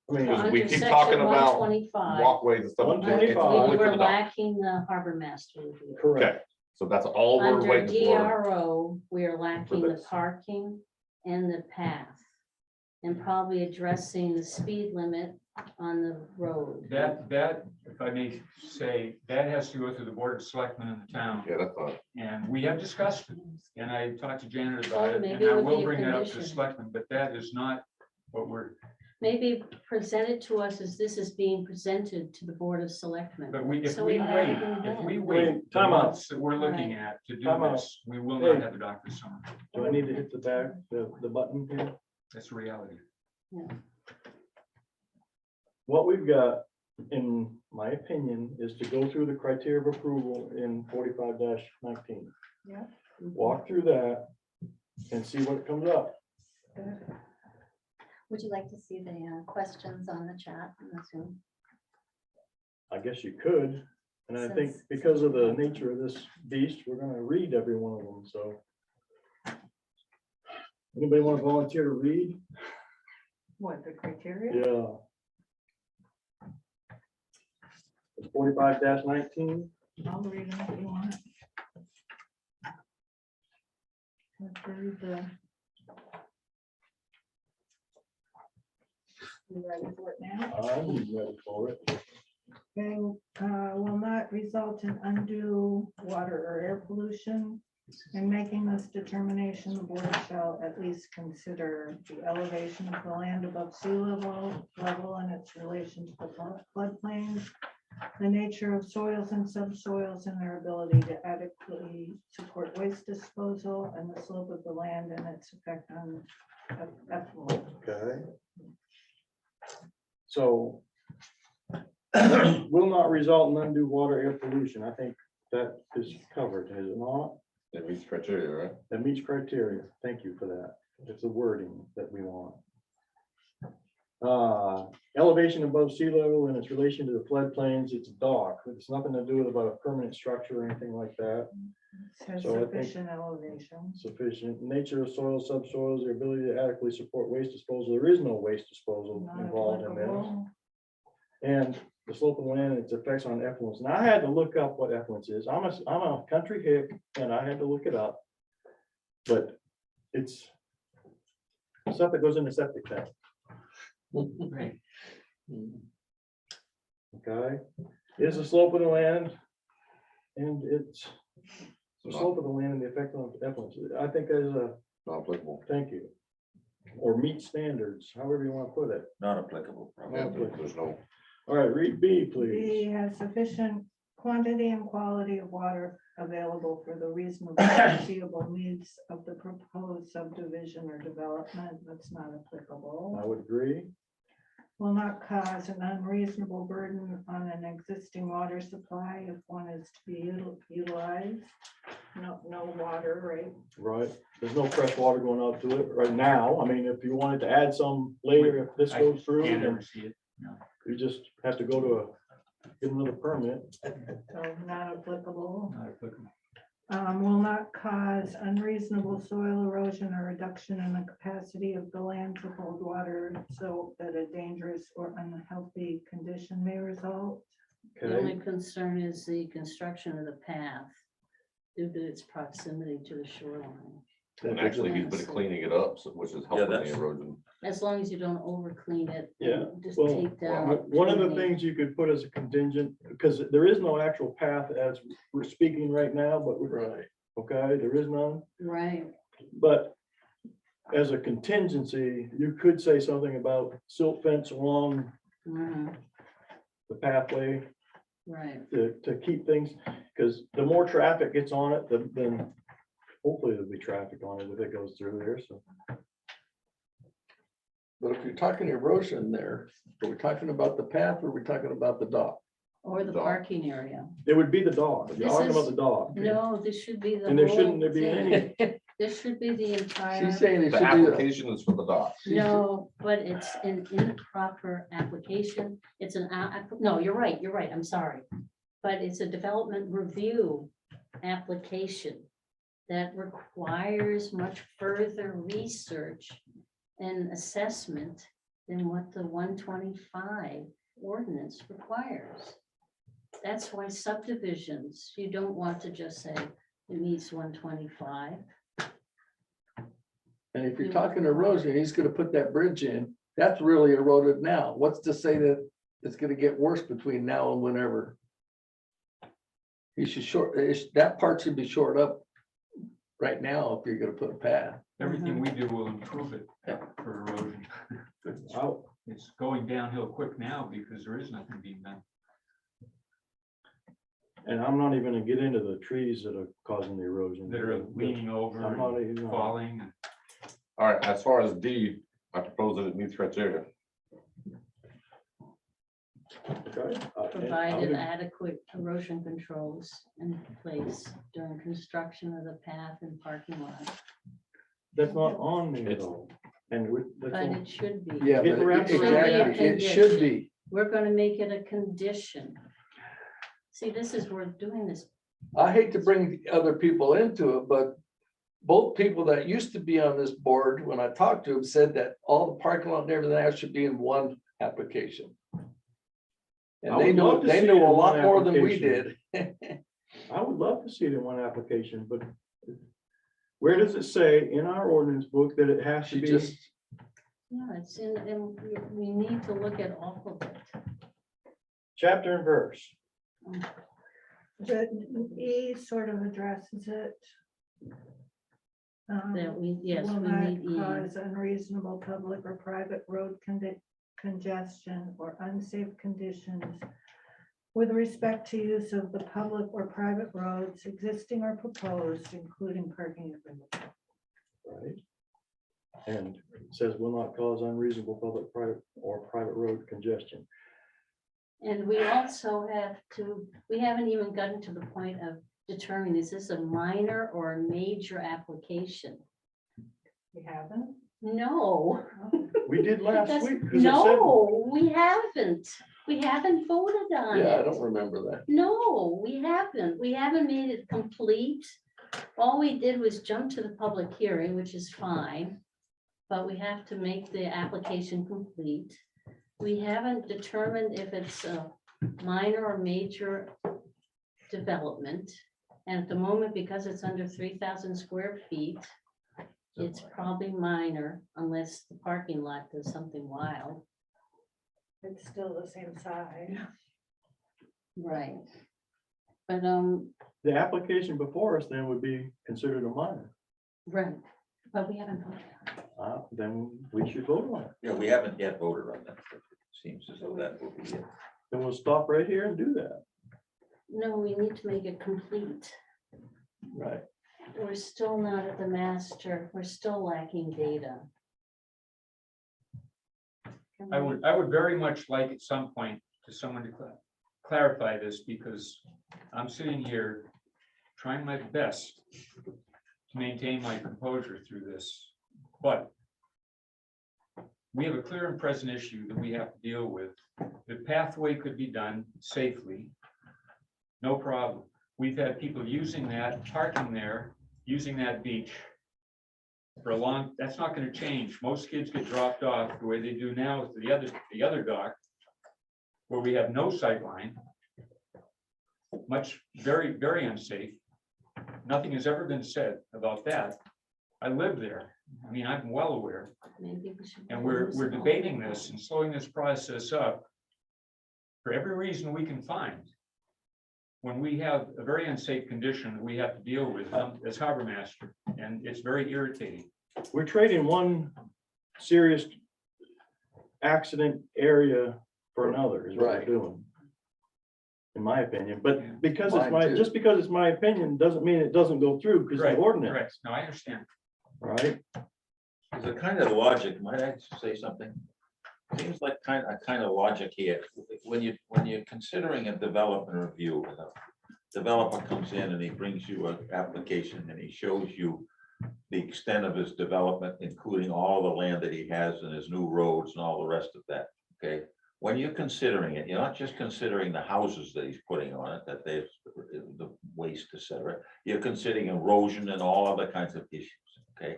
I mean, Because we Under keep section talking about 125, walkways and stuff. it's 125. only we for were the dock. lacking the harbor master review. correct. So that's all we're Under waiting for. DRO, we are lacking the this. parking and the path. And probably addressing the speed limit on the road. That, if I may say, that has to go through the board of selectmen in the town. Yeah, that's not, And we have discussed it, and I talked to Janet about Oh, it, maybe and it I would will be a bring that up to the condition. selectmen, but that is not what we're, Maybe presented to us as this is being presented to the Board of Selectmen. but we, if So we have wait, it in if we hand. wait, the Time out. months that we're looking Right. at to do Time out. this, we will Hey. not have the dock this summer. Do I need to hit the back, the button here? That's reality. What we've got, in my opinion, is to go through the criteria of approval in 45-19. Yeah. Walk through that and see what comes up. Would you like to see the questions on the chat on the Zoom? I guess you could, and I think because of the nature of this beast, we're gonna read every one of them, so. Anybody want to volunteer to read? What, the criteria? Yeah. 45-19. I'll read them if you want. Let's read the. You ready for it now? I'm ready for it. Okay, will not result in undue water or air pollution. In making this determination, the board shall at least consider the elevation of the land above sea level and its relation to the floodplains, the nature of soils and subsoils and their ability to adequately support waste disposal, and the slope of the land and its effect on effluent. Okay. So will not result in undue water air pollution. I think that is covered, is it not? it meets criteria, right? That meets criteria. Thank you for that. It's the wording that we want. Elevation above sea level and its relation to the floodplains, it's a dock. It's nothing to do with about a permanent structure or anything like that. It Says So I think- sufficient elevation. Sufficient. Nature of soil, subsoils, their ability to adequately support waste disposal. There is no waste disposal Not involved in this. applicable. And the slope of the land and its effects on effluents. Now, I had to look up what effluents is. I'm a country hick and I had to look it up. But it's stuff that goes in the septic tank, Right. okay? Is the slope of the land and it's the slope of the land and the effect on effluents. I think there's a, Not applicable. thank you. Or meet standards, however you want to put it. Not applicable. Yeah, there's no, All right, read B, B please. has sufficient quantity and quality of water available for the reasonable foreseeable needs of the proposed subdivision or development. That's not applicable. I would agree. Will not cause an unreasonable burden on an existing water supply if one is to be utilized. No water, right? Right, there's no fresh water going out to it right now. I mean, if you wanted to add some later, if this goes through, Can't then ever see it. you just have to go to get another permit. So not applicable. Not applicable. Will not cause unreasonable soil erosion or reduction in the capacity of the land to hold water so that a dangerous or unhealthy condition may result. The only Okay, concern is the construction of the path due to its proximity to the shoreline. and actually, he's been cleaning it up, so- which is helping the that's- erosion. As long as you don't over clean it. Yeah, and Just well, take down. one of the too many- things you could put as a contingent, because there is no actual path as we're speaking right now, but we're, okay, there is none. Right, But as a contingency, you could say something about silt fence along mhm, the pathway right. to keep things, because the more traffic gets on it, then hopefully there'll be traffic on it if it goes through there, so. But if you're talking erosion there, are we talking about the path or are we talking about the dock? Or the Dog. parking area. It would be the dog, you're This talking about is- the dog. No, this should be the. And there whole shouldn't there be thing. any, This should be the entire. She's saying it The should be, application is for the dock. No, but it's an improper application. It's an, no, you're right, I'm sorry. But it's a development review application. that requires much further research and assessment than what the 125 ordinance requires. That's why subdivisions, you don't want to just say it meets 125. And if you're talking erosion, he's gonna put that bridge in, that's really eroded now. What's to say that it's gonna get worse between now and whenever? He should that part should be shored up right now if you're gonna put a path. Everything we do will improve it for erosion. Out. It's going downhill quick now because there is nothing being done. And I'm not even gonna get into the trees that are causing the erosion. That are leaning over I'm not and even. falling. and- All right, as far as D, I propose that it meets criteria. Okay. Provided adequate erosion controls in place during construction of the path and parking lot. That's not on there though. And that's But all. it should be. Yeah, It but wraps around exactly, the it should be. We're gonna make it a condition. See, this is, we're doing this. I hate to bring other people into it, but both people that used to be on this board, when I talked to them, said that all the parking lot and everything else should be in one application. I And they would know, love to they see know it in a lot one more than we application. did. I would love to see it in one application, but where does it say in our ordinance book that it has to She be? just, Yeah, it's in, and we need to look at all of it. Chapter and verse. The E sort of addresses it. That we, yes, Will we not need E. cause unreasonable public or private road congestion or unsafe conditions with respect to use of the public or private roads, existing or proposed, including parking at the Right. And it says will not cause unreasonable public, private, or private road congestion. And we also have to, we haven't even gotten to the point of determining, is this a minor or a major application? We haven't? No. We did last That's- week. 'cause it said- No, we haven't. We haven't voted on it. yeah, I don't remember that. No, we haven't. We haven't made it complete. All we did was jump to the public hearing, which is fine. But we have to make the application complete. We haven't determined if it's a minor or major development. And at the moment, because it's under 3,000 square feet, it's probably minor unless the parking lot does something wild. It's still the same size. Right. But, The application before us then would be considered a minor. right, but we haven't voted on it. Then we should vote on it. Yeah, we haven't yet voted on that. It seems as though that will be it. Then we'll stop right here and do that. No, we need to make it complete. Right. We're still not at the master, we're still lacking data. Can I we- would very much like at some point to someone to clarify this, because I'm sitting here trying my best to maintain my composure through this, but we have a clear and present issue that we have to deal with. The pathway could be done safely, no problem. We've had people using that, parking there, using that beach for a long, that's not gonna change. Most kids get dropped off the way they do now with the other dock, where we have no sight line. Much, very, very unsafe. Nothing has ever been said about that. I live there. I mean, I'm well aware, Maybe we should. and we're close all debating of this them. and slowing this process up for every reason we can find. When we have a very unsafe condition that we have to deal with as harbor master, and it's very irritating. We're trading one serious accident area for another is what we're Right. doing. In my opinion, Yeah. but because it's Mine too. just because it's my opinion, doesn't mean it doesn't go through because Right, of ordinance, Correct. No, I understand. right? There's a kind of logic, might I say something? Seems like a kind of logic here. When you're considering a development review, and a developer comes in and he brings you an application and he shows you the extent of his development, including all the land that he has and his new roads and all the rest of that, okay? when you're considering it, you're not just considering the houses that he's putting on it, that there's the waste, et cetera. You're considering erosion and all other kinds of issues, okay?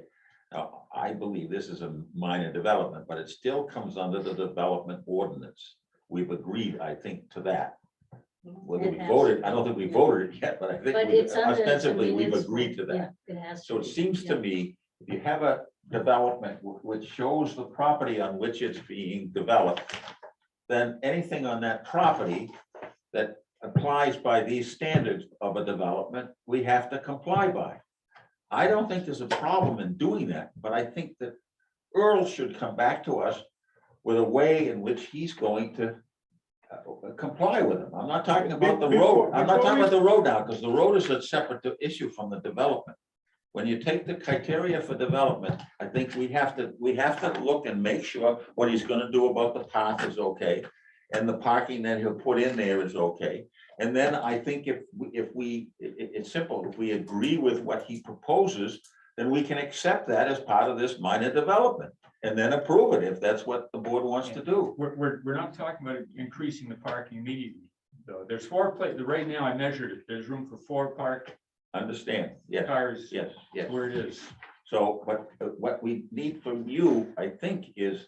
Now, I believe this is a minor development, but it still comes under the development ordinance. We've agreed, I think, to that. Whether we It has voted, to I be, don't think we yeah. voted it yet, but I think But we- it's under. ostensibly, we've agreed to Yeah, that. it has. So to it be, seems to yeah. me, if you have a development which shows the property on which it's being developed, then anything on that property that applies by these standards of a development, we have to comply by. I don't think there's a problem in doing that, but I think that Earl should come back to us with a way in which he's going to comply with them. I'm not talking about the road. I'm not talking about the road now, because the road is a separate issue from the development. When you take the criteria for development, I think we have to look and make sure what he's gonna do about the path is okay. And the parking that he'll put in there is okay. And then I think it's simple, if we agree with what he proposes, then we can accept that as part of this minor development. And then approve it if that's what the board wants to do. We're not talking about increasing the parking immediately, though. There's 4 places, right now I measured it, there's room for 4 parked Understand? Yes, cars yes, yes. where it is. So, but what we need from you, I think, is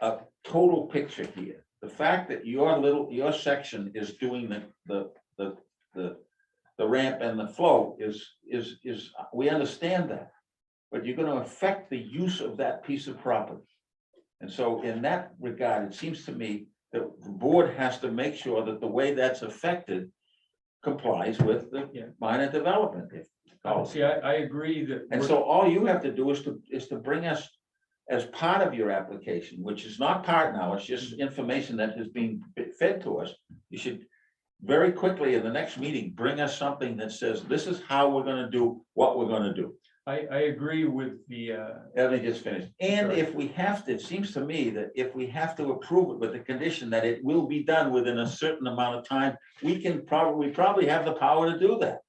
a total picture here. The fact that your section is doing the ramp and the flow is, we understand that. But you're gonna affect the use of that piece of property. And so in that regard, it seems to me that the board has to make sure that the way that's affected complies with the Yeah. minor development. See, I agree that. And so all you have to do is to bring us as part of your application, which is not part now, it's just information that has been fed to us. You should very quickly in the next meeting, bring us something that says, this is how we're gonna do what we're gonna do. I agree with the, Let me just finish. And Sorry. if we have to, it seems to me that if we have to approve it with the condition that it will be done within a certain amount of time, we probably have the power to do that.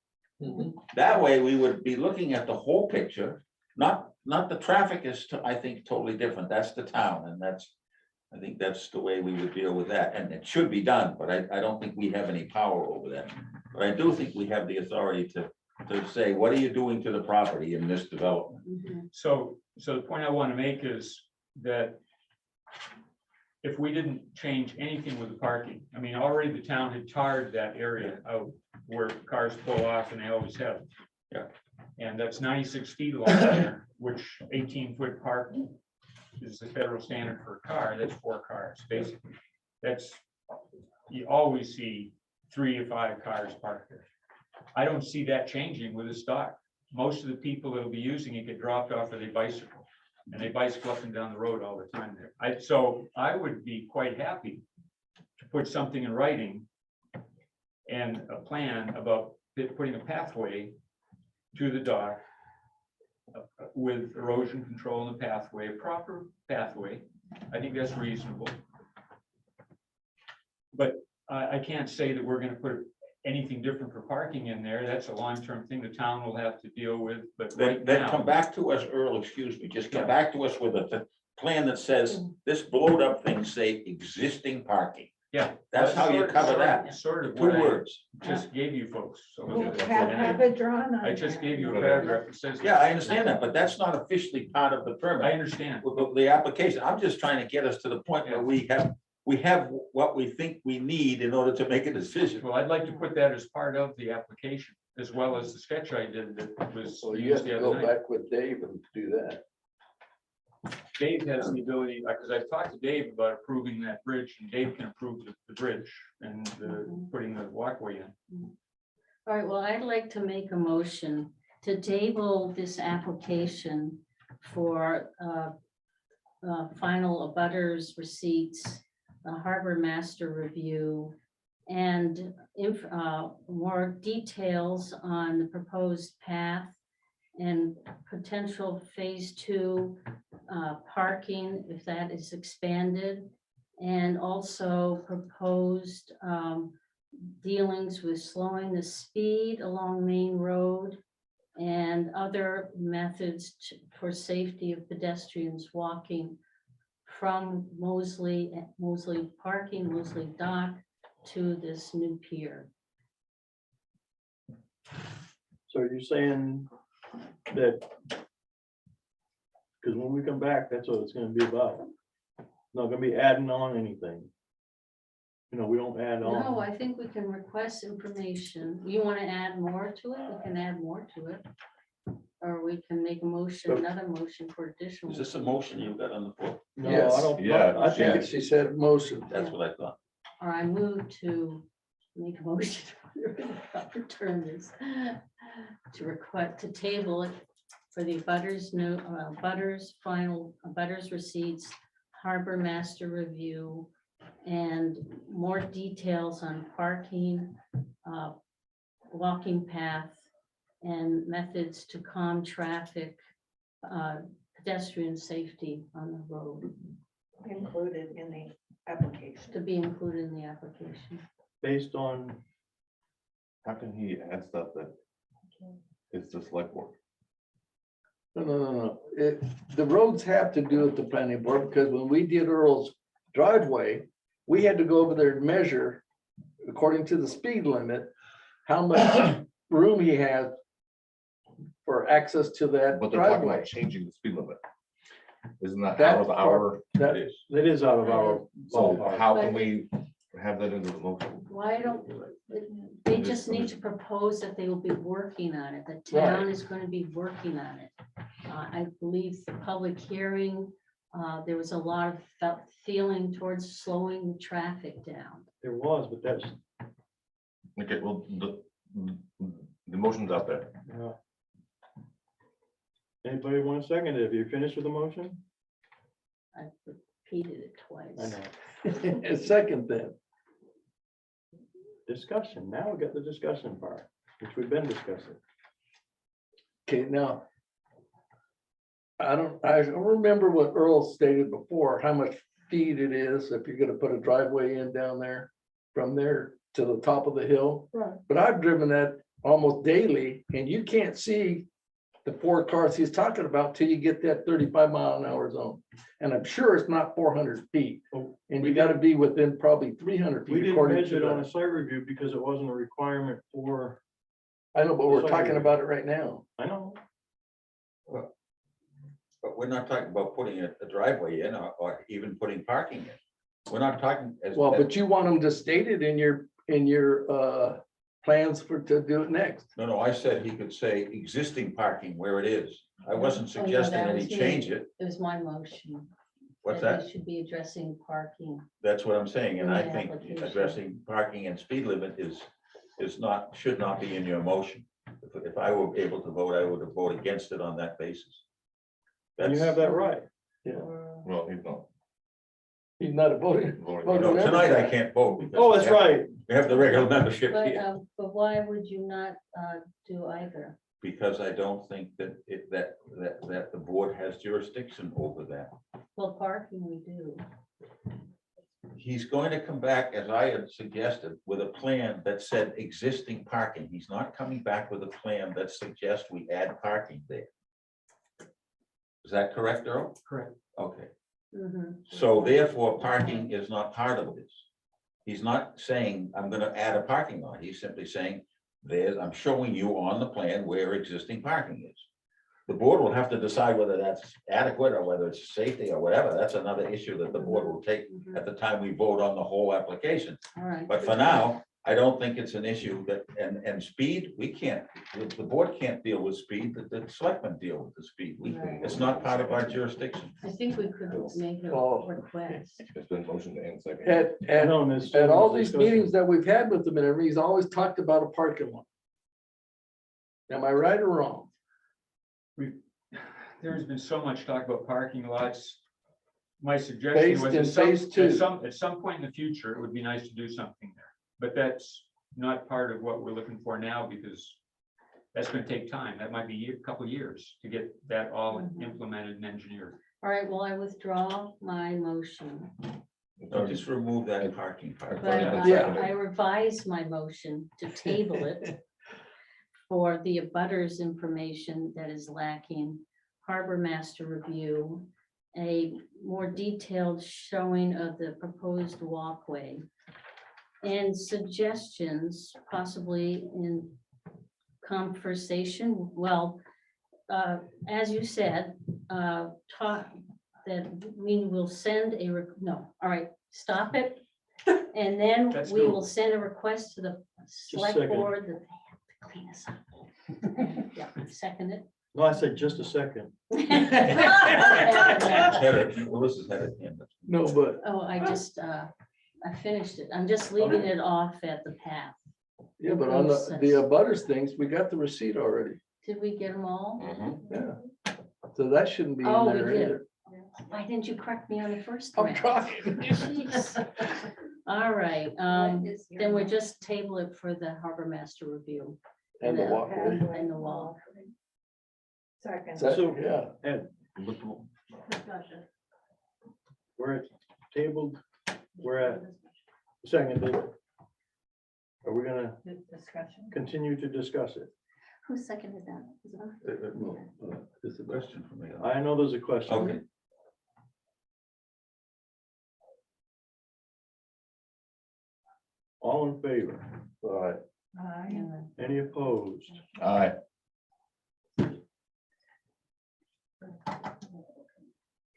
That way, we would be looking at the whole picture, not the traffic is, I think, totally different. That's the town, and I think that's the way we would deal with that, and it should be done, but I don't think we have any power over that. But I do think we have the authority to say, what are you doing to the property in this development? Mhm. so the point I want to make is that if we didn't change anything with the parking, I mean, already the town had tarred that area out where cars pull off and they always have. Yeah. And that's 96 feet along there, which 18-foot parking is the federal standard for a car. That's 4 cars, basically. You always see 3 to 5 cars parked there. I don't see that changing with this dock. Most of the people that'll be using it get dropped off of their bicycle. And they bicycle up and down the road all the time there. So I would be quite happy to put something in writing and a plan about putting a pathway to the dock with erosion control in the pathway, a proper pathway. I think that's reasonable. But I can't say that we're gonna put anything different for parking in there. That's a long-term thing the town will have to deal with, but right Then come now. back to us, Earl, excuse me, just come Yeah. back to us with a plan that says, this blowed up thing say existing parking. Yeah. That's how you cover that. Sort of 2 what I words. just gave you folks. So We'll look at have that. it drawn on. I just there. gave you a paragraph that says. Yeah, I understand that, but that's not officially part of the I permit, understand. with the application. I'm just trying to get us to the point where we have what we think we need in order to make a decision. Well, I'd like to put that as part of the application, as well as the sketch I did that was So you have used the to other go night. back with Dave and do that. Dave has the ability, because I've talked to Dave about approving that bridge, and Dave can approve the bridge and putting the walkway in. All right, well, I'd like to make a motion to table this application for final abutters receipts, a harbor master review, and more details on the proposed path and potential phase 2 parking, if that is expanded, and also proposed dealings with slowing the speed along Main Road and other methods for safety of pedestrians walking from Mosley Parking, Mosley Dock to this new pier. So you're saying that, because when we come back, that's what it's gonna be about. Not gonna be adding on anything. You know, we don't add No, on. I think we can request information. You want to add more to it? We can add more to it. Or we can make a motion, another motion for additional. Is this a motion you've got on the floor? No, Yes. I don't. Yeah, I think yeah. it's, She said motion. That's what I thought. Or I move to make a motion, whatever the proper term is, to request, to table it for the butters, no, butters, final, butters receipts, harbor master review, and more details on parking, walking path, and methods to calm traffic, pedestrian safety on the road, Included in the application. to be included in the application. based on, How can he add stuff that it's the select board? No. The roads have to do with the planning board, because when we did Earl's driveway, we had to go over there and measure, according to the speed limit, how much room he has for access to that But they're talking driveway. about changing the speed limit. Isn't that That out of our, That It is. that is out of our so ballpark. how can we have that in the motion? Why don't, they just need to propose that they will be working on it. The town is going to be working on it. I believe the public hearing, there was a lot of feeling towards slowing the traffic down. There was, but that's, Okay, well, the motion's out there. yeah. Anybody want to second it? Have you finished with the motion? I repeated it I twice. know. A second then. Discussion. Now we got the discussion part, which we've been discussing. Okay, now. I don't remember what Earl stated before, how much feet it is if you're gonna put a driveway in down there, from there to the top of the hill. Right. But I've driven that almost daily, and you can't see the 4 cars he's talking about till you get that 35-mile-an-hour zone. And I'm sure it's not 400 feet, Oh, and we you gotta be within probably 300 We feet didn't according measure to it on a the. site review because it wasn't a requirement for, I know, but we're Sorry. talking about it right now. I know. But we're not talking about putting a driveway in or even putting parking in. We're not talking as. Well, but you want them to state it in your plans to do it next. No, I said he could say existing parking where it is. I wasn't Oh, no, suggesting that that he was me. change it. It was my motion. What's that that? we should be addressing parking. That's what I'm saying, and In I the think application. addressing parking and speed limit is not, should not be in your motion. If I were able to vote, I would have voted against it on that basis. And you have that right. Well, he's not. He's not a voting. voting. Voting No, tonight I member. can't vote. because Oh, that's we have- right. We have the regular membership But, here, but why would you not do either? because I don't think that that the board has jurisdiction over that. Well, parking we do. He's going to come back, as I had suggested, with a plan that said existing parking. He's not coming back with a plan that suggests we add parking there. Is that correct, Earl? Correct. Okay, Mhm. so therefore, parking is not part of this. He's not saying, I'm gonna add a parking lot. He's simply saying, I'm showing you on the plan where existing parking is. The board will have to decide whether that's adequate or whether it's safety or whatever. That's another issue that the board will take Mhm. at the time we vote on the whole application. All right. But for now, I don't think it's an issue that, and speed, we can't, the board can't deal with speed, the selectmen deal with the speed. It's not part of our jurisdiction. I think we could make a Oh. request. It's been motion and second. At know, and it's- at all these meetings that we've had with him and everything, he's always talked about a parking lot. Am I right or wrong? There's been so much talk about parking lots. My suggestion was Phased in phase two. at some point in the future, it would be nice to do something there. But that's not part of what we're looking for now, because that's gonna take time. That might be a couple years to get that all Mhm. implemented and engineered. All right, well, I withdraw my motion, So just remove that parking part. but Yeah. I revise my motion to table it for the abutters information that is lacking, harbor master review, a more detailed showing of the proposed walkway and suggestions, possibly in conversation, well, as you said, talk, that we will send a, no, all right, stop it. And then Let's we do it. will send a request to the select second. board that they have to clean us up. Yeah, second it. No, I said just a second. Melissa's had it. No, but, Oh, I just, I finished it. I'm just leaving it off at the path. yeah, but on the abutters things, we got the receipt already. Did we get them all? Yeah. So that shouldn't be in Oh, we there did. either. Why didn't you correct me on the first I'm round? trying. Jeez. All right, What is your then we motion? just table it for the harbor master review. And the walkway. And the wall. Second. So- Yeah, Ed, Discussion. we're at tabled, we're at seconded. Are we gonna Discussion. continue to discuss it? Whose second is that? Is it no, it's a Question for me. I know there's a question. Okay. All in favor? all right. Aye. Any opposed? Aye.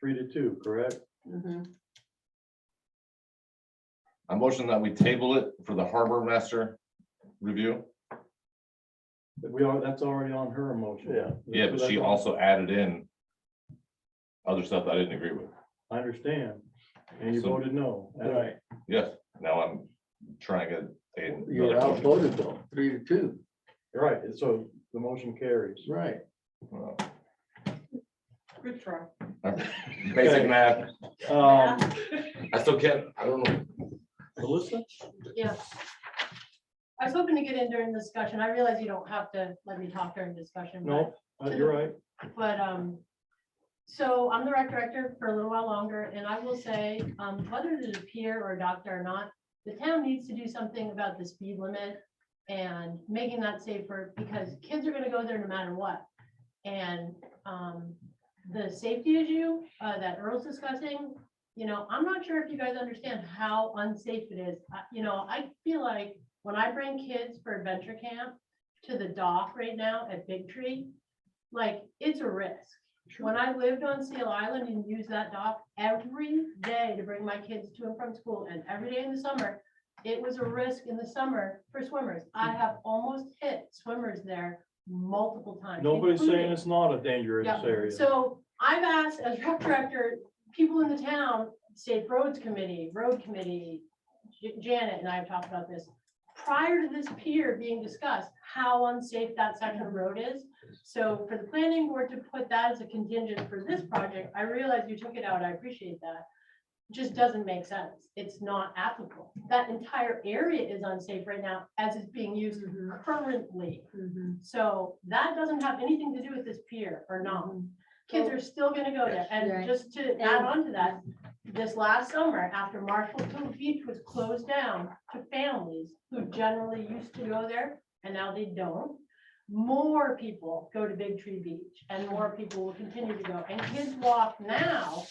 3-2, correct? Mhm. I motion that we table it for the harbor master review. We are, that's already on her motion. Yeah. Yeah, but she also added in other stuff I didn't agree with. I understand. And you So- voted no. Right. Yes, now I'm trying to. You're outvoted though, 3-2. Right, so the motion carries. Right. Good try. Basic math, Um, I still can't, I don't know. Melissa? Yeah. I was hoping to get in during the discussion. I realize you don't have to let me talk during discussion. No, you're right. But, so I'm the rec director for a little while longer, and I will say, whether there's a pier or a dock there or not, the town needs to do something about the speed limit and making that safer, because kids are gonna go there no matter what. And, the safety issue, that Earl's discussing, you know, I'm not sure if you guys understand how unsafe it is. You know, I feel like when I bring kids for adventure camp to the dock right now at Big Tree, like, it's a risk. When I lived on Seal Island and used that dock every day to bring my kids to and from school, and every day in the summer, it was a risk in the summer for swimmers. I have almost hit swimmers there multiple times. Nobody's saying including- it's not a dangerous Yeah, area. so I've asked as rec director, people in the town, Safe Roads Committee, Road Committee, Janet and I have talked about this. Prior to this pier being discussed, how unsafe that section of road is. So for the planning board to put that as a contingent for this project, I realize you took it out, I appreciate that. Just doesn't make sense. It's not applicable. That entire area is unsafe right now as it's being used currently. Mhm. So that doesn't have anything to do with this pier or not. Kids are still gonna go there. And Right. just to add on to that, this last summer, after Marshall Cove Beach was closed down to families who generally used to go there, and now they don't, more people go to Big Tree Beach and more people will continue to go. And kids walk now,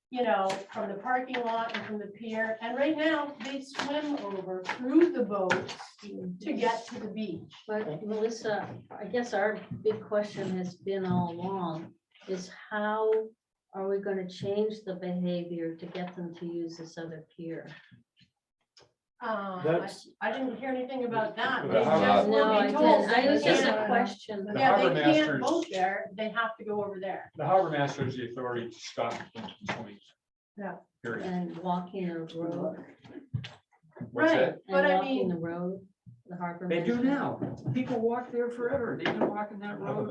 you know, from the parking lot and from the pier. And right now, they swim over through the boats to get to the beach. But Melissa, I guess our big question has been all along is how are we going to change the behavior to get them to use this other pier? That's- I didn't hear anything about that. The They harbor- just No, will I be told didn't. I that was they just a can't- question. The Yeah, harbor they can't masters- boat there. They have to go over there. The harbor master has the authority to stop swimming. Yeah. Period. And walking the road, What's Right, that? but and I walking mean, the road, the harbor. They do master. now. People walk there forever. They've been walking that road.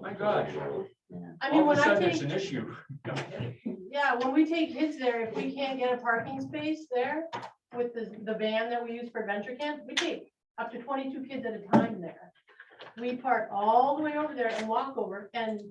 My gosh. I mean, All when of a I sudden, it's take, an issue. yeah, when we take kids there, if we can't get a parking space there with the van that we use for adventure camp, we take up to 22 kids at a time there. We park all the way over there and walk over, and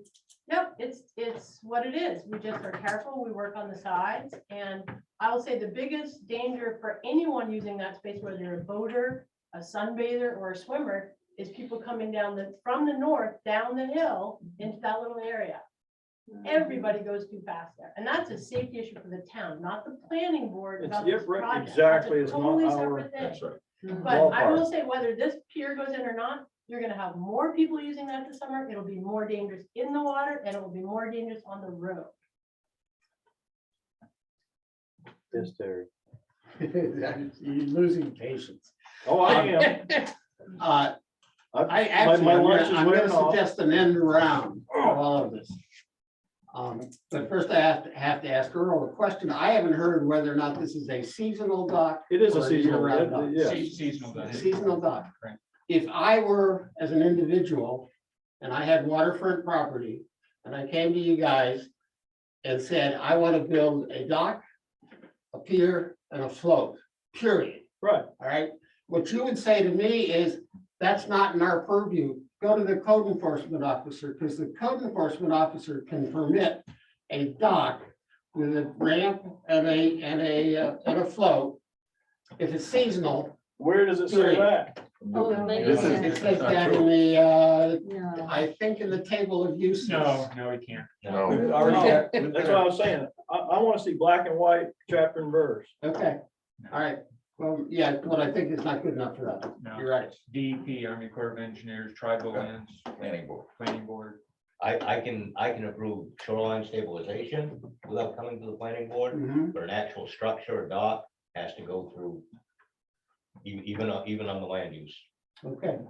yep, it's what it is. We just are careful. We work on the sides, and I will say the biggest danger for anyone using that space, whether you're a boater, a sunbather, or a swimmer, is people coming down from the north, down the hill into that little area. Everybody goes too fast there, and that's a safety issue for the town, not the planning board It's about this different, project. exactly, That's a it's not totally our- separate thing. That's right. Mm. But I will Ballpark. say whether this pier goes in or not, you're gonna have more people using that this summer. It'll be more dangerous in the water and it will be more dangerous on the road. Yes, Terry. You're losing patience. Oh, I am. Uh, I My actually, lunch is I'm wearing gonna off. suggest an end around of all of this. But first I have to ask Earl a question. I haven't heard whether or not this is a seasonal dock. It is a or seasonal, year-round dock. yeah. Seasonal. A seasonal dock. Right. If I were, as an individual, and I had waterfront property, and I came to you guys and said, I want to build a dock, a pier, and a float, period. Right, All right, what you would say to me is, that's not in our purview. Go to the code enforcement officer, because the code enforcement officer can permit a dock with a ramp and a float. If it's seasonal, where does it say that? Oh, it may This is- be. it says not that true. in the, No. I think in the table of uses. No, we can't. No. We've already got- That's what I was saying, I wanna see black and white, chapter and verse. Okay, all right, well, yeah, what I think is not good enough for that. No. You're right. DEP, Army Corps of Engineers, tribal lands, Planning board. planning board. I can approve shoreline stabilization without coming to the planning board, Mhm. but an actual structure or dock has to go through even on the land use. Okay,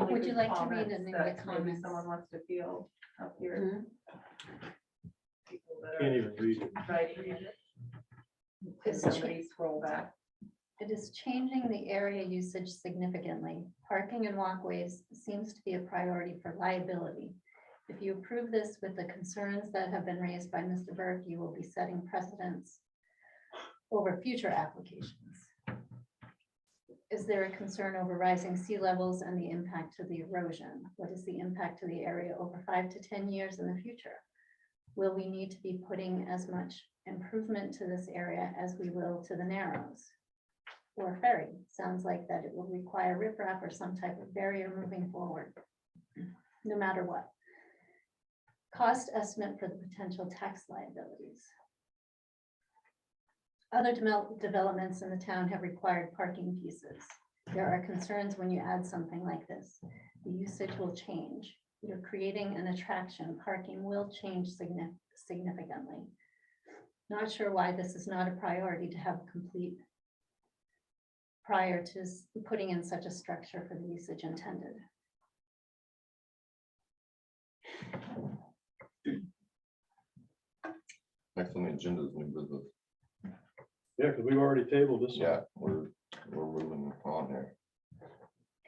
Would you like to read Comments any of the that maybe comments? someone wants to feel up here? Mhm. People that Can't are even read it. writing it. Can It's cha- somebody scroll back? It is changing the area usage significantly. Parking and walkways seems to be a priority for liability. If you approve this with the concerns that have been raised by Mr. Burke, you will be setting precedents over future applications. Is there a concern over rising sea levels and the impact to the erosion? What is the impact to the area over 5 to 10 years in the future? Will we need to be putting as much improvement to this area as we will to the Narrows? Or ferry? Sounds like that it will require riprap or some type of barrier moving forward, no matter what. Cost estimate for the potential tax liabilities. Other developments in the town have required parking pieces. There are concerns when you add something like this. The usage will change. You're creating an attraction. Parking will change significantly. Not sure why this is not a priority to have complete prior to putting in such a structure for the usage intended. Next on the agenda is new business. Yeah, because we've already tabled this Yeah, one. we're moving on here.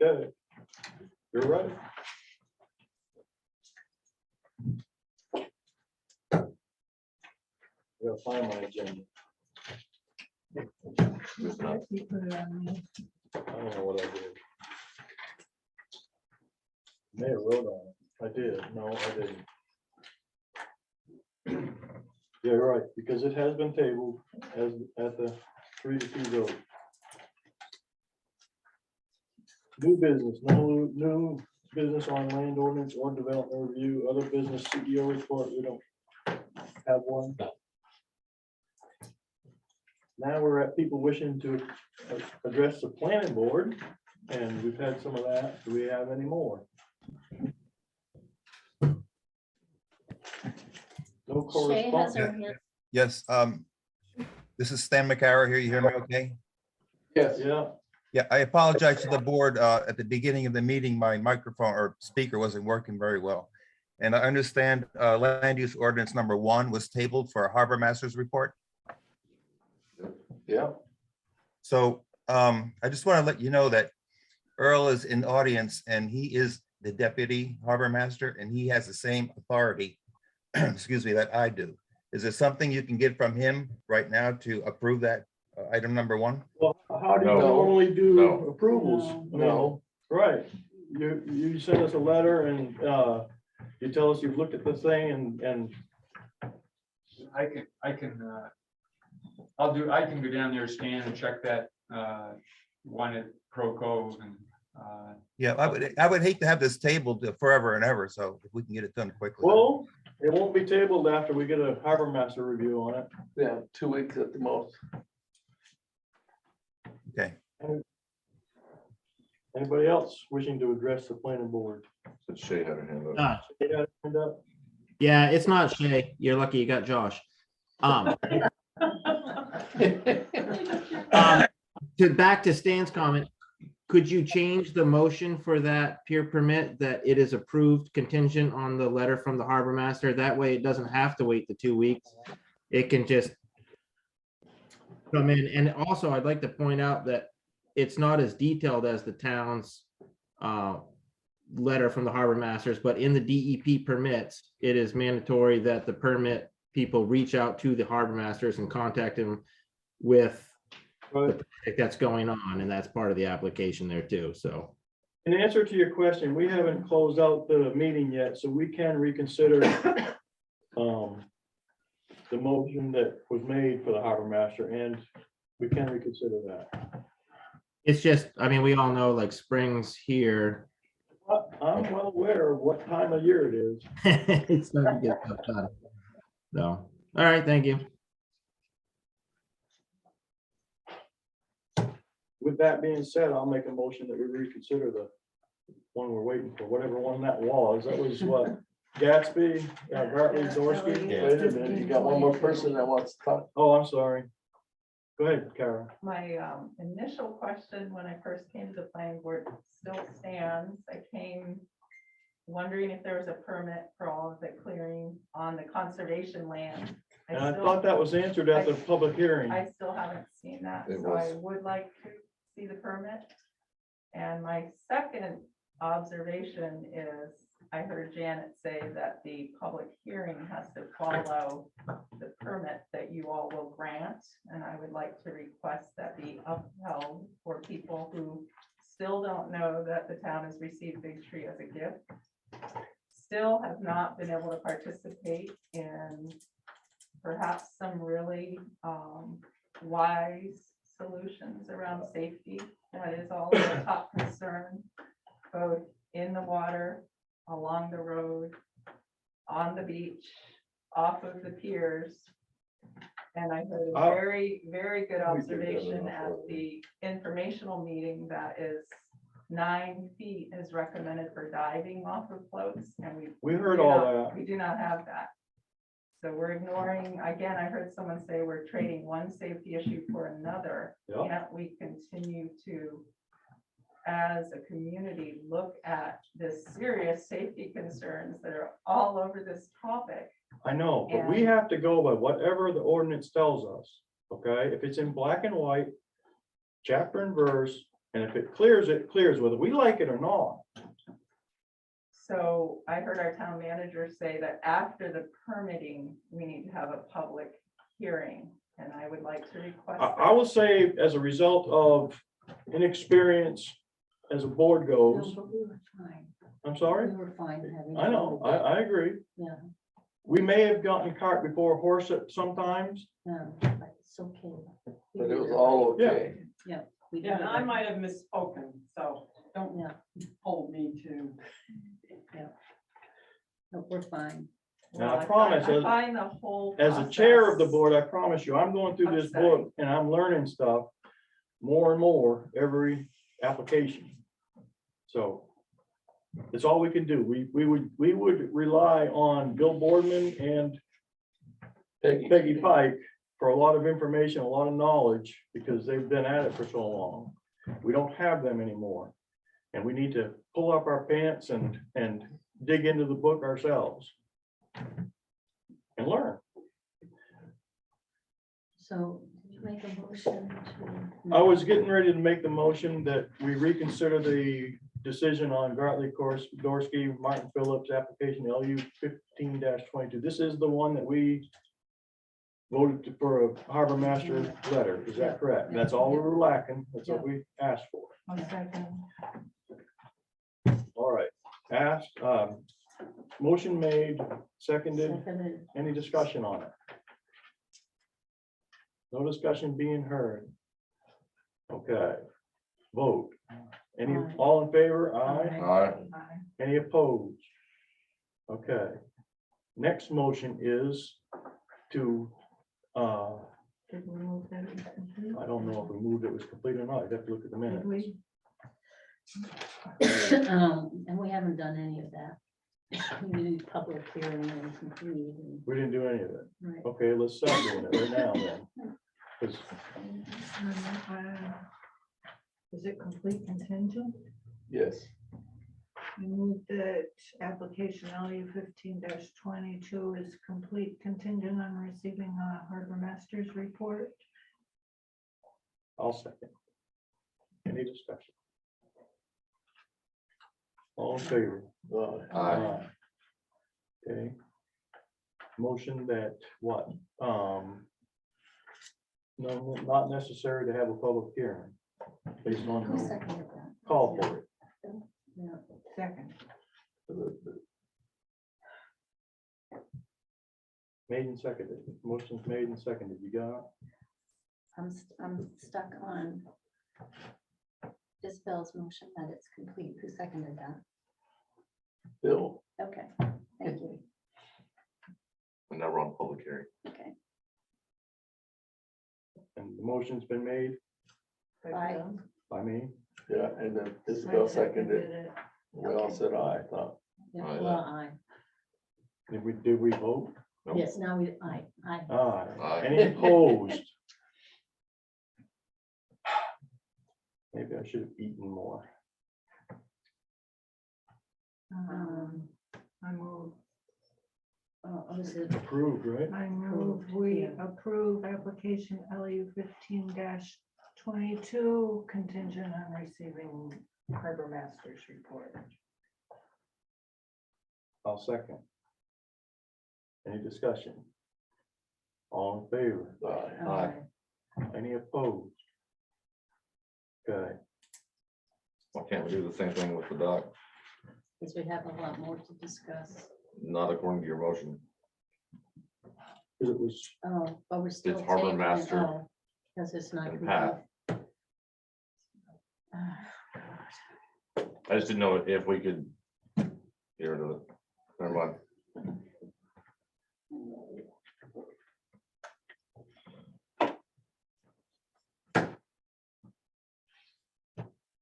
Okay, you're right. I gotta find my agenda. There's not- You put it on me. I don't know what I did. May have wrote on it. I did. No, I didn't. Yeah, you're right, because it has been tabled as at the 3-2 vote. New business, no new business on land ordinance or development review, other business CEO report, we don't have one. Now we're at people wishing to address the planning board, and we've had some of that. Do we have any more? No Shay has correspondence. her hand. Yes, this is Stan McCara here. You hear me okay? yes. Yeah, Yeah, I apologize to the board. At the beginning of the meeting, my microphone or speaker wasn't working very well. And I understand land use ordinance number 1 was tabled for a harbor master's report. yeah. So I just want to let you know that Earl is in the audience and he is the deputy harbor master and he has the same authority, excuse me, that I do. Is there something you can get from him right now to approve that item number 1? Well, how do you No. normally do No. approvals? I mean, No. right, you send us a letter and you tell us you've looked at this thing and I can, I can go down there, Stan, and check that one at Pro Cove and Yeah, I would hate to have this tabled forever and ever, so if we can get it done quickly. Well, it won't be tabled after we get a harbor master review on it. Yeah, 2 weeks at the most. Okay, Anybody else wishing to address the planning board? But Shay had her hand up. You got a hand up? Yeah, it's not Shay. You're lucky you got Josh. Um, back to Stan's comment, could you change the motion for that pier permit that it is approved contingent on the letter from the harbor master? That way it doesn't have to wait the 2 weeks. It can just come in. And also I'd like to point out that it's not as detailed as the town's letter from the harbor masters, but in the DEP permits, it is mandatory that the permit people reach out to the harbor masters and contact them with the project that's going on, and that's part of the application there too, so. In answer to your question, we haven't closed out the meeting yet, so we can reconsider the motion that was made for the harbor master, and we can reconsider that. It's just, I mean, we all know like spring's here. I'm well aware of what time of year it is. It's starting to get stuff done. So, all right, thank you. With that being said, I'll make a motion that we reconsider the one we're waiting for, whatever one that was. That was what, Gatsby, Gartley, Dorsey? Wait a minute, you got one more person that wants to talk. Oh, I'm sorry. Go ahead, Kara. My initial question when I first came to the planning board still stands. I came wondering if there was a permit for all of the clearing on the conservation land. And I thought that was answered at the public hearing. I still haven't seen that, It so I was. would like to see the permit. And my second observation is, I heard Janet say that the public hearing has to follow the permit that you all will grant. And I would like to request that be upheld for people who still don't know that the town has received Big Tree as a gift, still have not been able to participate in perhaps some really wise solutions around safety. That is all the top concern, both in the water, along the road, on the beach, off of the piers. And I heard a very, very good observation at the informational meeting that is 9 feet is recommended for diving off of floats, and We heard all that. we do not have that. So we're ignoring, again, I heard someone say we're trading one safety issue for another. Yep. Yet we continue to, as a community, look at the serious safety concerns that are all over this topic. I know, but we And- have to go by whatever the ordinance tells us, okay? If it's in black and white, chapter and verse, and if it clears, whether we like it or not. So I heard our town manager say that after the permitting, we need to have a public hearing, and I would like to request. I will say, as a result of inexperience as a board No, goes, but we were fine. I'm sorry? We were fine having. I know, I agree. Yeah, We may have gotten cart before horse at sometimes. no, but it's okay. But it was all okay. We did Yeah, and I it. might have misspoken, so don't Yeah, hold me to. no, we're fine. Now, Well, I promise, I find the whole. as a chair of the process- board, I promise you, I'm going through this Upsetting. book and I'm learning stuff more and more every application. So it's all we can do. We would rely on Bill Boardman and Peggy Pike for a lot of information, a lot of knowledge, because they've been at it for so long. We don't have them anymore. And we need to pull up our pants and dig into the book ourselves and learn. So did you make a motion to? I was getting ready to make the motion that we reconsider the decision on Gartley, Dorsey, Martin Phillips application LU 15-22. This is the one that we voted for a harbor master letter. Is that correct? That's all we were lacking. That's what we asked for. One second. All right. Asked, motion made, seconded. Seconded. Any discussion on it? No discussion being heard. Okay, vote. Any, Aye. all in favor? Aye. Aye. Any opposed? Okay. Next motion is to, Did we move that? as complete? I don't know if we moved it was complete or not. I'd have to look at the Did minutes. we? And we haven't done any of that. We did public hearing and complete and, We didn't do any of it. right. Okay, let's start doing it right now then. 'Cause Is it complete contingent? Yes. I move that application LU 15-22 is complete contingent on receiving a harbor master's report. I'll second. Any discussion? All in favor? Aye. Okay. Motion that what? No, not necessary to have a public hearing. Based on Who the seconded that? call for it. Yeah. Second. Made and seconded. Motion's made and seconded. You got it? I'm stuck on Isabel's motion that it's complete. Who seconded that? Bill, Okay, thank you. And now we're on public hearing. Okay. And the motion's been made Aye. by me. yeah, and then Isabel seconded it. We all said aye, I thought. Yeah, Aye. well, aye. Did we vote? Nope. Yes, now we, aye. Aye. Aye. Any opposed? Maybe I should have eaten more. I move, Oh, is it? Approved, right? I move Approved, we yeah. approve application LU 15-22 contingent on receiving harbor master's report. I'll second. Any discussion? All in favor? Aye. Any opposed? Okay, Why can't we do the same thing with the dock? Because we have a lot more to discuss. Not according to your motion. 'cause it was, Oh, but we're still. Harbor tabling it. Master Oh, because it's not. and complete. Pat. Ah, I just didn't know if we could get rid of it. Never mind.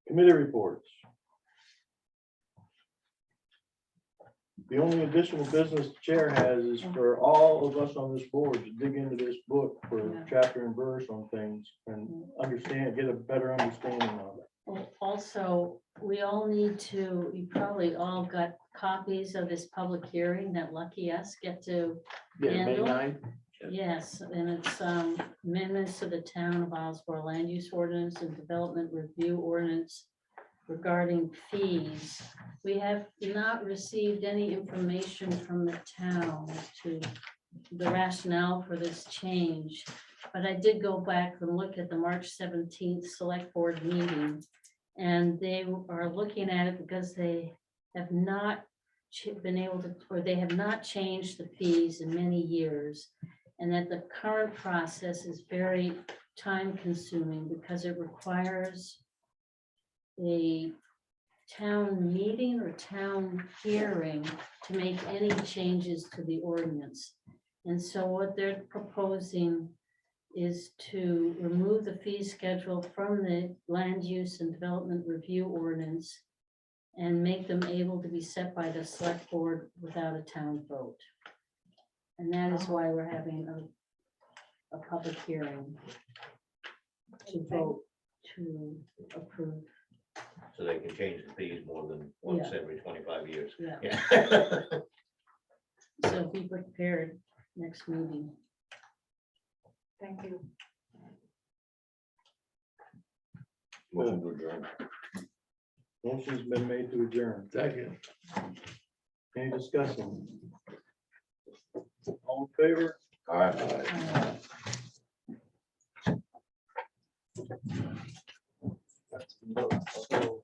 committee reports. The only additional business the chair has is for all of us on this board to dig into this book for Yeah. chapter and verse on things and understand, get a better understanding of it. Well, also, we all need to, you probably all got copies of this public hearing that lucky us get to. Yeah, May handle. 9th. Yes, and it's amendments to the town of Islesboro land use ordinance and development review ordinance regarding fees. We have not received any information from the town to the rationale for this change. But I did go back and look at the March 17th select board meeting. And they are looking at it because they have not been able to, or they have not changed the fees in many years. And that the current process is very time consuming because it requires a town meeting or town hearing to make any changes to the ordinance. And so what they're proposing is to remove the fee schedule from the land use and development review ordinance and make them able to be set by the select board without a town vote. And that is why we're having a public hearing to vote to approve. So they can change the fees more than once every 25 years. Yeah, Yeah. so be prepared next meeting. Thank you. Motion to adjourn. Motion's been made to adjourn. Second. Any discussion? All in favor? All right. Uh, So